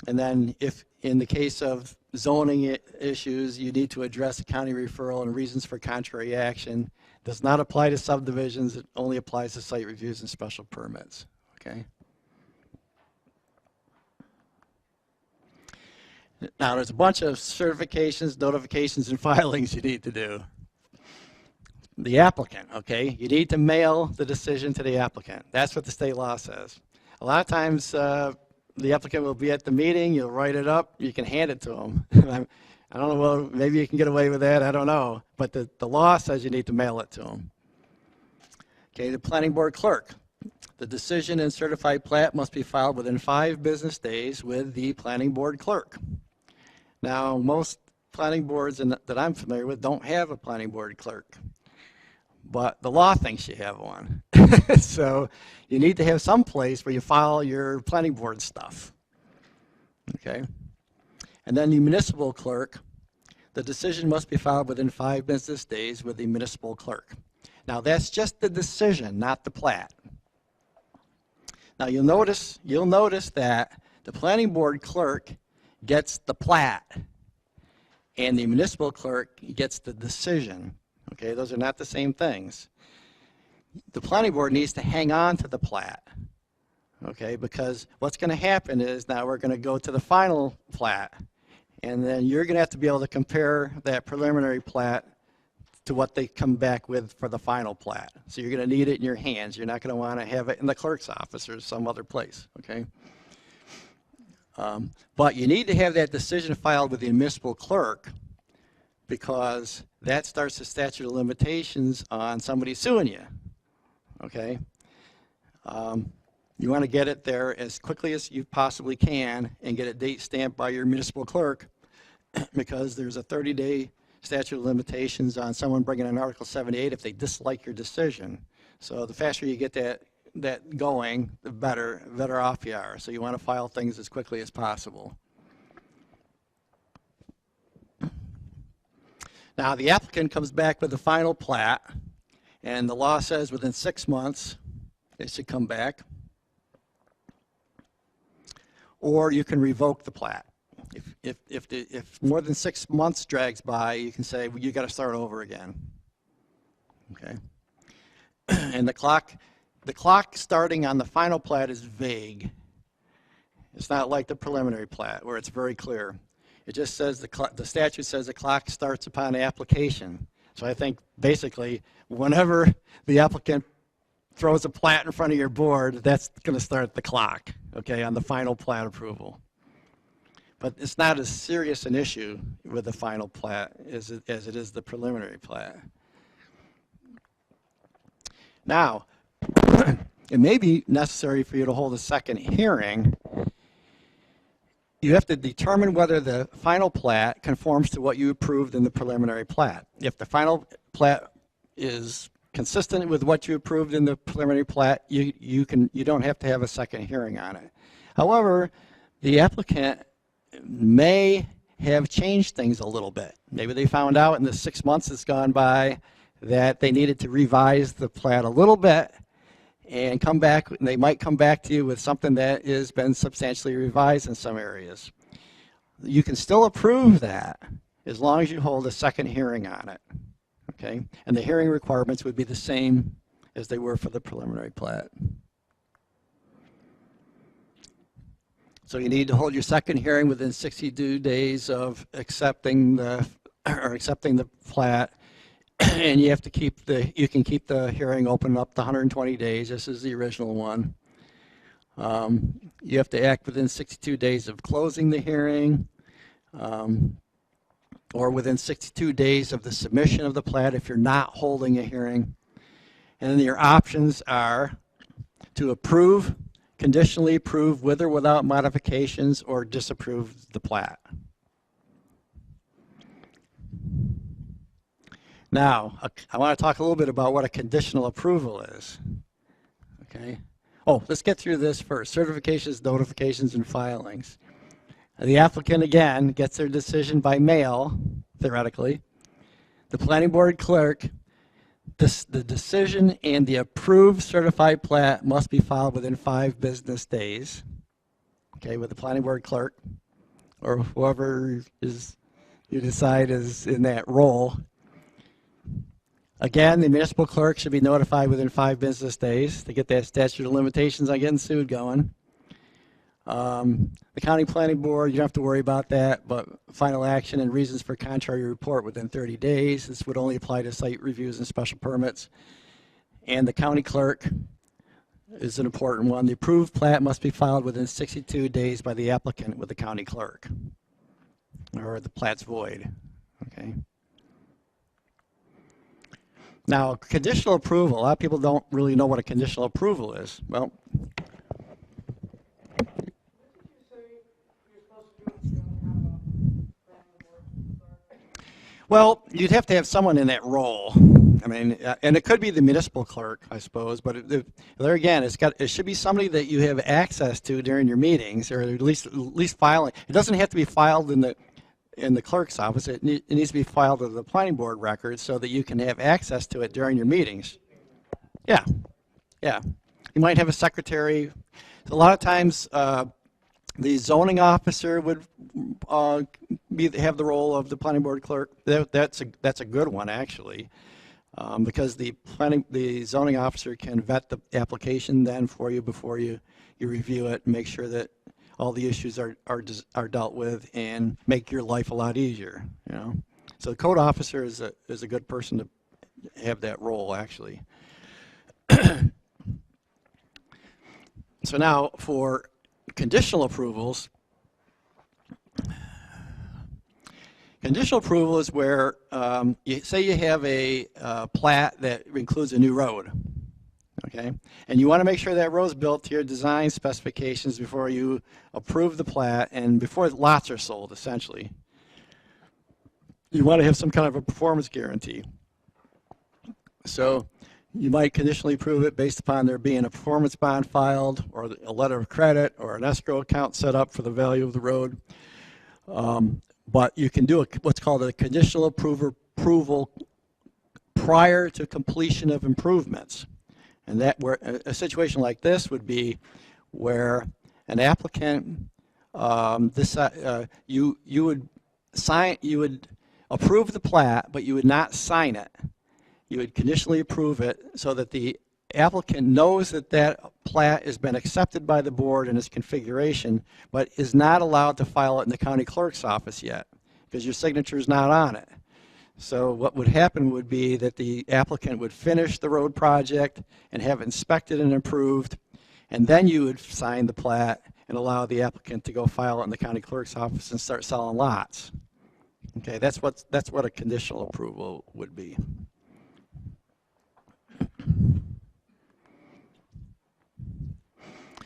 And then if in the case of zoning issues, you need to address a county referral and reasons for contrary action. It does not apply to subdivisions. It only applies to site reviews and special permits, okay? Now, there's a bunch of certifications, notifications, and filings you need to do. The applicant, okay? You need to mail the decision to the applicant. That's what the state law says. A lot of times, the applicant will be at the meeting, you'll write it up, you can hand it to them. I don't know, well, maybe you can get away with that, I don't know. But the law says you need to mail it to them. Okay, the planning board clerk. The decision and certified plat must be filed within 5 business days with the planning board clerk. Now, most planning boards that I'm familiar with don't have a planning board clerk, but the law thinks you have one. So you need to have some place where you file your planning board stuff. Okay? And then the municipal clerk, the decision must be filed within 5 business days with the municipal clerk. Now, that's just the decision, not the plat. Now, you'll notice that the planning board clerk gets the plat, and the municipal clerk gets the decision. Okay, those are not the same things. The planning board needs to hang on to the plat, okay, because what's going to happen is now we're going to go to the final plat, and then you're going to have to be able to compare that preliminary plat to what they come back with for the final plat. So you're going to need it in your hands. You're not going to want to have it in the clerk's office or some other place, okay? But you need to have that decision filed with the municipal clerk because that starts the statute of limitations on somebody suing you, okay? You want to get it there as quickly as you possibly can and get a date stamped by your municipal clerk because there's a 30-day statute of limitations on someone bringing in Article 78 if they dislike your decision. So the faster you get that going, the better off you are. So you want to file things as quickly as possible. Now the applicant comes back with the final plat, and the law says within 6 months it should come back. Or you can revoke the plat. If more than 6 months drags by, you can say, well, you got to start over again. Okay. And the clock starting on the final plat is vague. It's not like the preliminary plat where it's very clear. It just says the statute says the clock starts upon application. So I think basically whenever the applicant throws a plat in front of your board, that's going to start the clock, okay, on the final plat approval. But it's not as serious an issue with the final plat as it is the preliminary plat. Now, it may be necessary for you to hold a second hearing. You have to determine whether the final plat conforms to what you approved in the preliminary plat. If the final plat is consistent with what you approved in the preliminary plat, you don't have to have a second hearing on it. However, the applicant may have changed things a little bit. Maybe they found out in the 6 months that's gone by that they needed to revise the plat a little bit and come back. They might come back to you with something that has been substantially revised in some areas. You can still approve that as long as you hold a second hearing on it, okay? And the hearing requirements would be the same as they were for the preliminary plat. So you need to hold your second hearing within 62 days of accepting the plat, and you have to you can keep the hearing open up to 120 days. This is the original one. You have to act within 62 days of closing the hearing, or within 62 days of the submission of the plat if you're not holding a hearing. And then your options are to approve, conditionally approve with or without modifications or disapprove the plat. Now, I want to talk a little bit about what a conditional approval is. Okay. Oh, let's get through this first. Certifications, notifications, and filings. The applicant, again, gets their decision by mail, theoretically. The planning board clerk, the decision and the approved certified plat must be filed within 5 business days, okay, with the planning board clerk or whoever is you decide is in that role. Again, the municipal clerk should be notified within 5 business days to get that statute of limitations on getting sued going. The county planning board, you don't have to worry about that, but final action and reasons for contrary report within 30 days. This would only apply to site reviews and special permits. And the county clerk is an important one. The approved plat must be filed within 62 days by the applicant with the county clerk, or the plat's void. Okay. Now, conditional approval, a lot of people don't really know what a conditional approval is. Well, well, you'd have to have someone in that role. I mean, and it could be the municipal clerk, I suppose, but there again, it should be somebody that you have access to during your meetings, or at least filing. It doesn't have to be filed in the clerk's office. It needs to be filed in the planning board records so that you can have access to it during your meetings. Yeah, yeah. You might have a secretary. A lot of times, the zoning officer would have the role of the planning board clerk. That's a good one, actually, because the zoning officer can vet the application then for you before you review it and make sure that all the issues are dealt with and make your life a lot easier. You know, so the code officer is a good person to have that role, actually. So now for conditional approvals. Conditional approval is where you say you have a plat that includes a new road, okay, and you want to make sure that road's built to your design specifications before you approve the plat and before lots are sold. Essentially, you want to have some kind of a performance guarantee. So you might conditionally approve it based upon there being a performance bond filed, or a letter of credit, or an escrow account set up for the value of the road. But you can do what's called a conditional approval prior to completion of improvements. And that where a situation like this would be where an applicant you would approve the plat, but you would not sign it. You would conditionally approve it so that the applicant knows that that plat has been accepted by the board in its configuration, but is not allowed to file it in the county clerk's office yet because your signature is not on it. So what would happen would be that the applicant would finish the road project and have it inspected and approved, and then you would sign the plat and allow the applicant to go file it in the county clerk's office and start selling lots. Okay, that's what a conditional approval would be.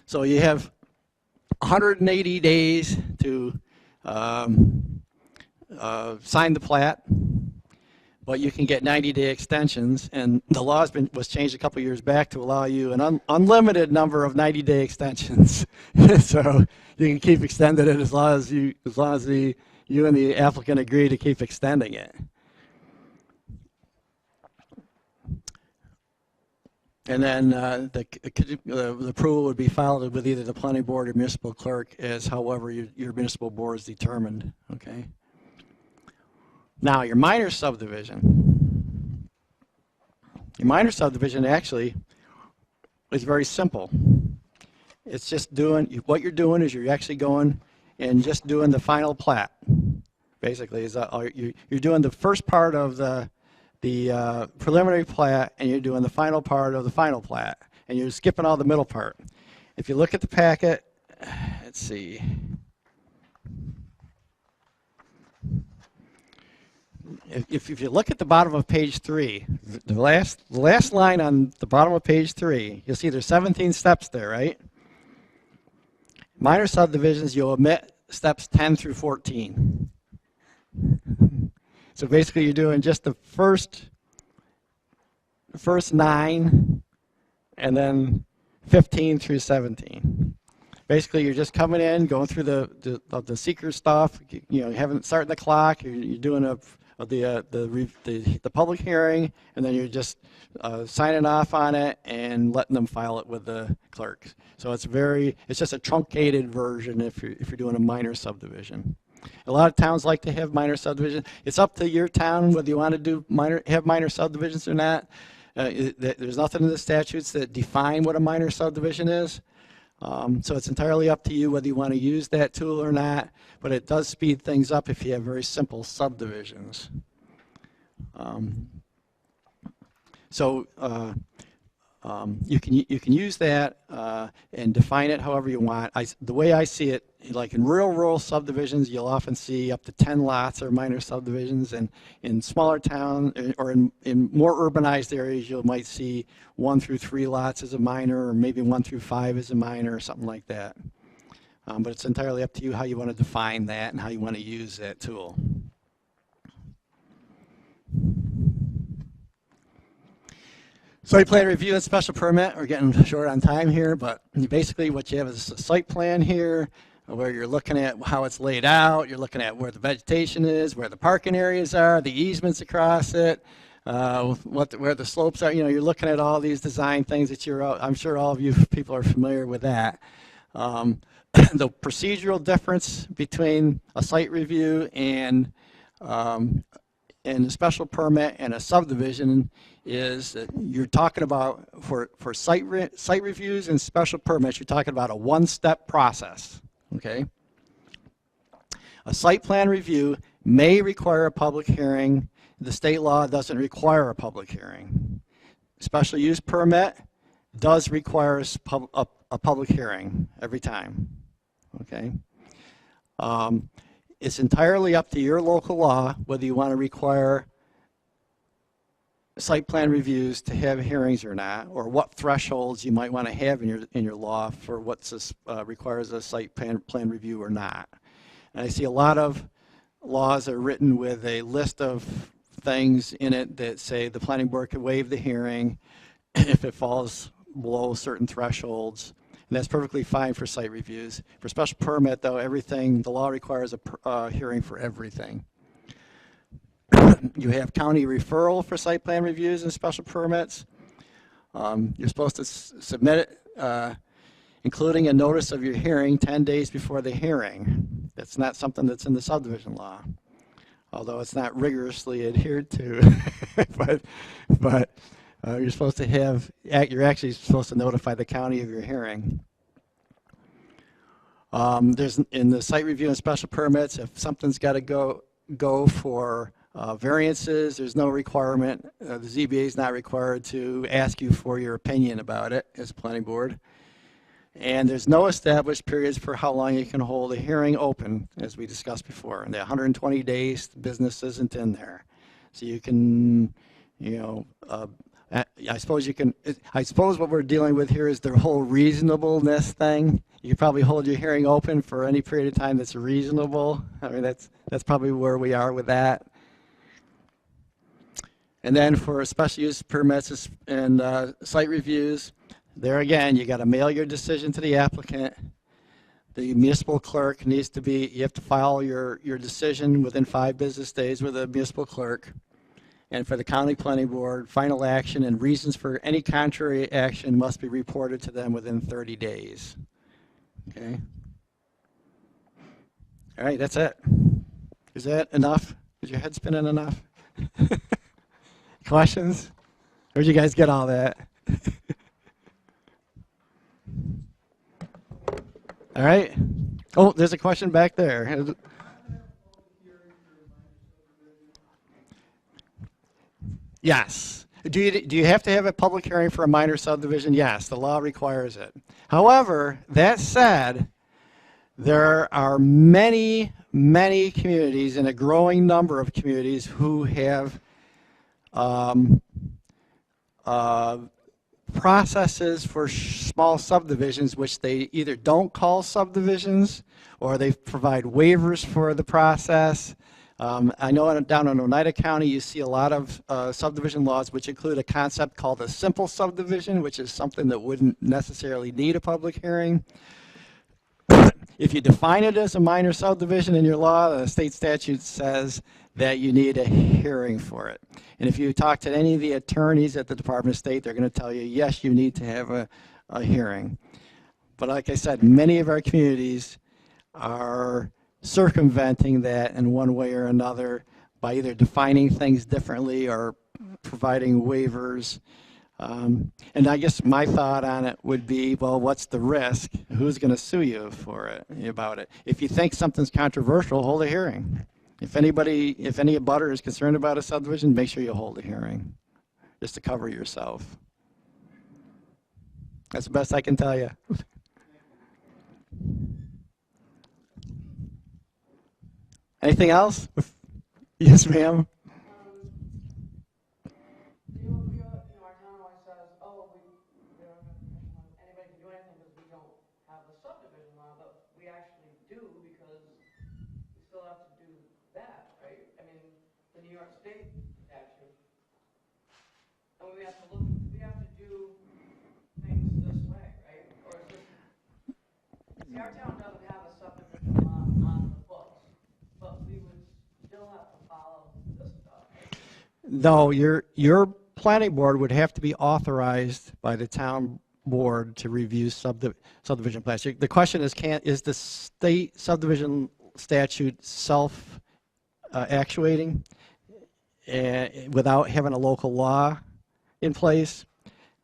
So you have 180 days to sign the plat, but you can get 90-day extensions, and the law was changed a couple years back to allow you an unlimited number of 90-day extensions. So you can keep extending it as long as you and the applicant agree to keep extending it. And then the approval would be filed with either the planning board or municipal clerk, as however your municipal board is determined. Okay. Now your minor subdivision. Your minor subdivision actually is very simple. It's just what you're doing is you're actually going and just doing the final plat. Basically, you're doing the first part of the preliminary plat, and you're doing the final part of the final plat, and you're skipping all the middle part. If you look at the packet, let's see. If you look at the bottom of page 3, the last line on the bottom of page 3, you'll see there's 17 steps there, right? Minor subdivisions, you'll omit steps 10 through 14. So basically, you're doing just the first 9, and then 15 through 17. Basically, you're just coming in, going through the seeker stuff. You haven't started the clock. You're doing the public hearing, and then you're just signing off on it and letting them file it with the clerk. So it's just a truncated version if you're doing a minor subdivision. A lot of towns like to have minor subdivisions. It's up to your town whether you want to have minor subdivisions or not. There's nothing in the statutes that define what a minor subdivision is. So it's entirely up to you whether you want to use that tool or not, but it does speed things up if you have very simple subdivisions. You can use that and define it however you want. The way I see it, like in rural subdivisions, you'll often see up to 10 lots are minor subdivisions, and in smaller towns or in more urbanized areas, you might see 1 through 3 lots as a minor, or maybe 1 through 5 as a minor, or something like that. But it's entirely up to you how you want to define that and how you want to use that tool. Site plan review and special permit. We're getting short on time here, but basically what you have is a site plan here where you're looking at how it's laid out. You're looking at where the vegetation is, where the parking areas are, the easements across it, where the slopes are. You're looking at all these design things that I'm sure all of you people are familiar with that. The procedural difference between a site review and a special permit and a subdivision is that you're talking about for site reviews and special permits, you're talking about a one-step process, okay? A site plan review may require a public hearing. The state law doesn't require a public hearing. Special use permit does require a public hearing every time, okay? It's entirely up to your local law whether you want to require site plan reviews to have hearings or not, or what thresholds you might want to have in your law for what requires a site plan review or not. And I see a lot of laws are written with a list of things in it that say the planning board could waive the hearing if it falls below certain thresholds. And that's perfectly fine for site reviews. For special permit, though, the law requires a hearing for everything. You have county referral for site plan reviews and special permits. You're supposed to submit it, including a notice of your hearing 10 days before the hearing. That's not something that's in the subdivision law, although it's not rigorously adhered to. but you're supposed to you're actually supposed to notify the county of your hearing. There's in the site review and special permits, if something's got to go for variances, there's no requirement. The ZBA is not required to ask you for your opinion about it as a planning board. And there's no established periods for how long you can hold a hearing open, as we discussed before. And the 120 days, the business isn't in there. So you can, I suppose what we're dealing with here is the whole reasonableness thing. You could probably hold your hearing open for any period of time that's reasonable. I mean, that's probably where we are with that. And then for special use permits and site reviews, there again, you got to mail your decision to the applicant. The municipal clerk you have to file your decision within 5 business days with the municipal clerk. And for the county planning board, final action and reasons for any contrary action must be reported to them within 30 days. Okay. All right, that's it. Is that enough? Is your head spinning enough? Questions? Where'd you guys get all that? All right. Oh, there's a question back there. Yes. Do you have to have a public hearing for a minor subdivision? Yes, the law requires it. However, that said, there are many, many communities and a growing number of communities who have processes for small subdivisions, which they either don't call subdivisions or they provide waivers for the process. I know down in Oneida County you see a lot of subdivision laws which include a concept called a simple subdivision, which is something that wouldn't necessarily need a public hearing. If you define it as a minor subdivision in your law, the state statute says that you need a hearing for it. And if you talk to any of the attorneys at the Department of State, they're going to tell you, yes, you need to have a hearing. But like I said, many of our communities are circumventing that in one way or another by either defining things differently or providing waivers. And I guess my thought on it would be, well, what's the risk? Who's going to sue you for it, about it? If you think something's controversial, hold a hearing. If any abutter is concerned about a subdivision, make sure you hold a hearing, just to cover yourself. That's the best I can tell you. Anything else? Yes, ma'am. Our town always says, oh, anybody can do anything because we don't have a subdivision law, but we actually do because we still have to do that, right? I mean, the New York State statute. And we have to do things this way, right? Or is this, see, our town doesn't have a subdivision law on the books, but we would still have to follow this stuff. No, your planning board would have to be authorized by the town board to review subdivision plans. The question is, is the state subdivision statute self-actuating without having a local law in place?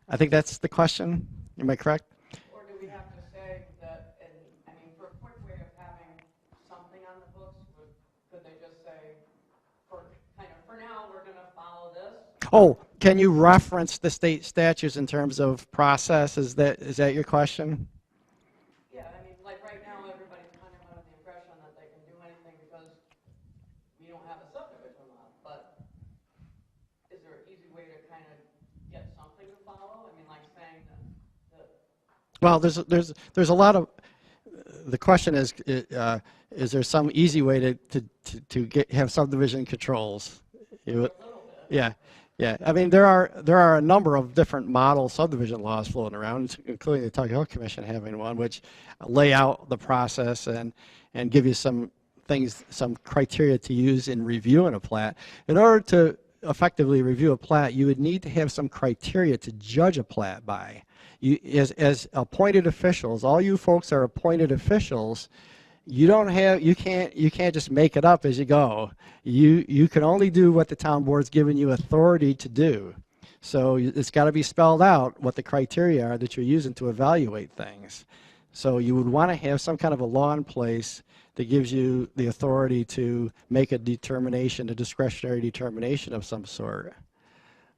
I think that's the question. Am I correct? Or do we have to say that, I mean, for a quick way of having something on the books, could they just say, for now, we're going to follow this? Oh, can you reference the state statutes in terms of process? Is that your question? Yeah, I mean, like right now, everybody's kind of under the impression that they can do anything because we don't have a subdivision law. But is there an easy way to kind of get something to follow? I mean, like saying that well, there's a lot of. The question is there some easy way to have subdivision controls? Yeah. Yeah, I mean there are a number of different model subdivision laws floating around, including the Tug Hill Commission having one, which lay out the process and give you some criteria to use in reviewing a plat. In order to effectively review a plat, you would need to have some criteria to judge a plat by. You, as appointed officials, all you folks are appointed officials. You can't just make it up as you go. You can only do what the town board's given you authority to do. So it's got to be spelled out what the criteria are that you're using to evaluate things. So you would want to have some kind of a law in place that gives you the authority to make a discretionary determination of some sort.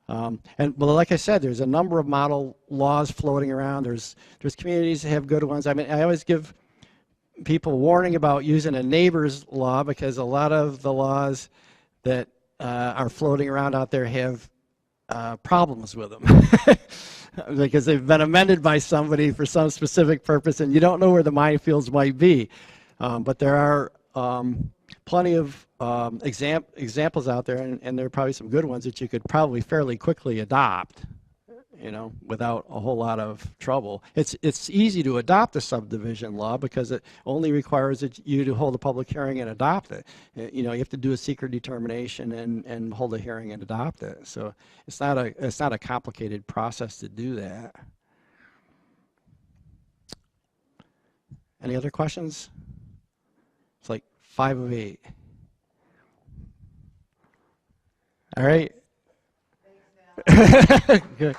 And well, like I said, there's a number of model laws floating around. There's communities that have good ones. I mean, I always give people warning about using a neighbor's law because a lot of the laws that are floating around out there have problems with them because they've been amended by somebody for some specific purpose and you don't know where the minefields might be. But there are plenty of examples out there, and there are probably some good ones that you could probably fairly quickly adopt, without a whole lot of trouble. It's easy to adopt a subdivision law because it only requires you to hold a public hearing and adopt it. You have to do a secret determination and hold a hearing and adopt it. So it's not a complicated process to do that. Any other questions? It's like 5 of 8. All right. Thanks, Val. Good.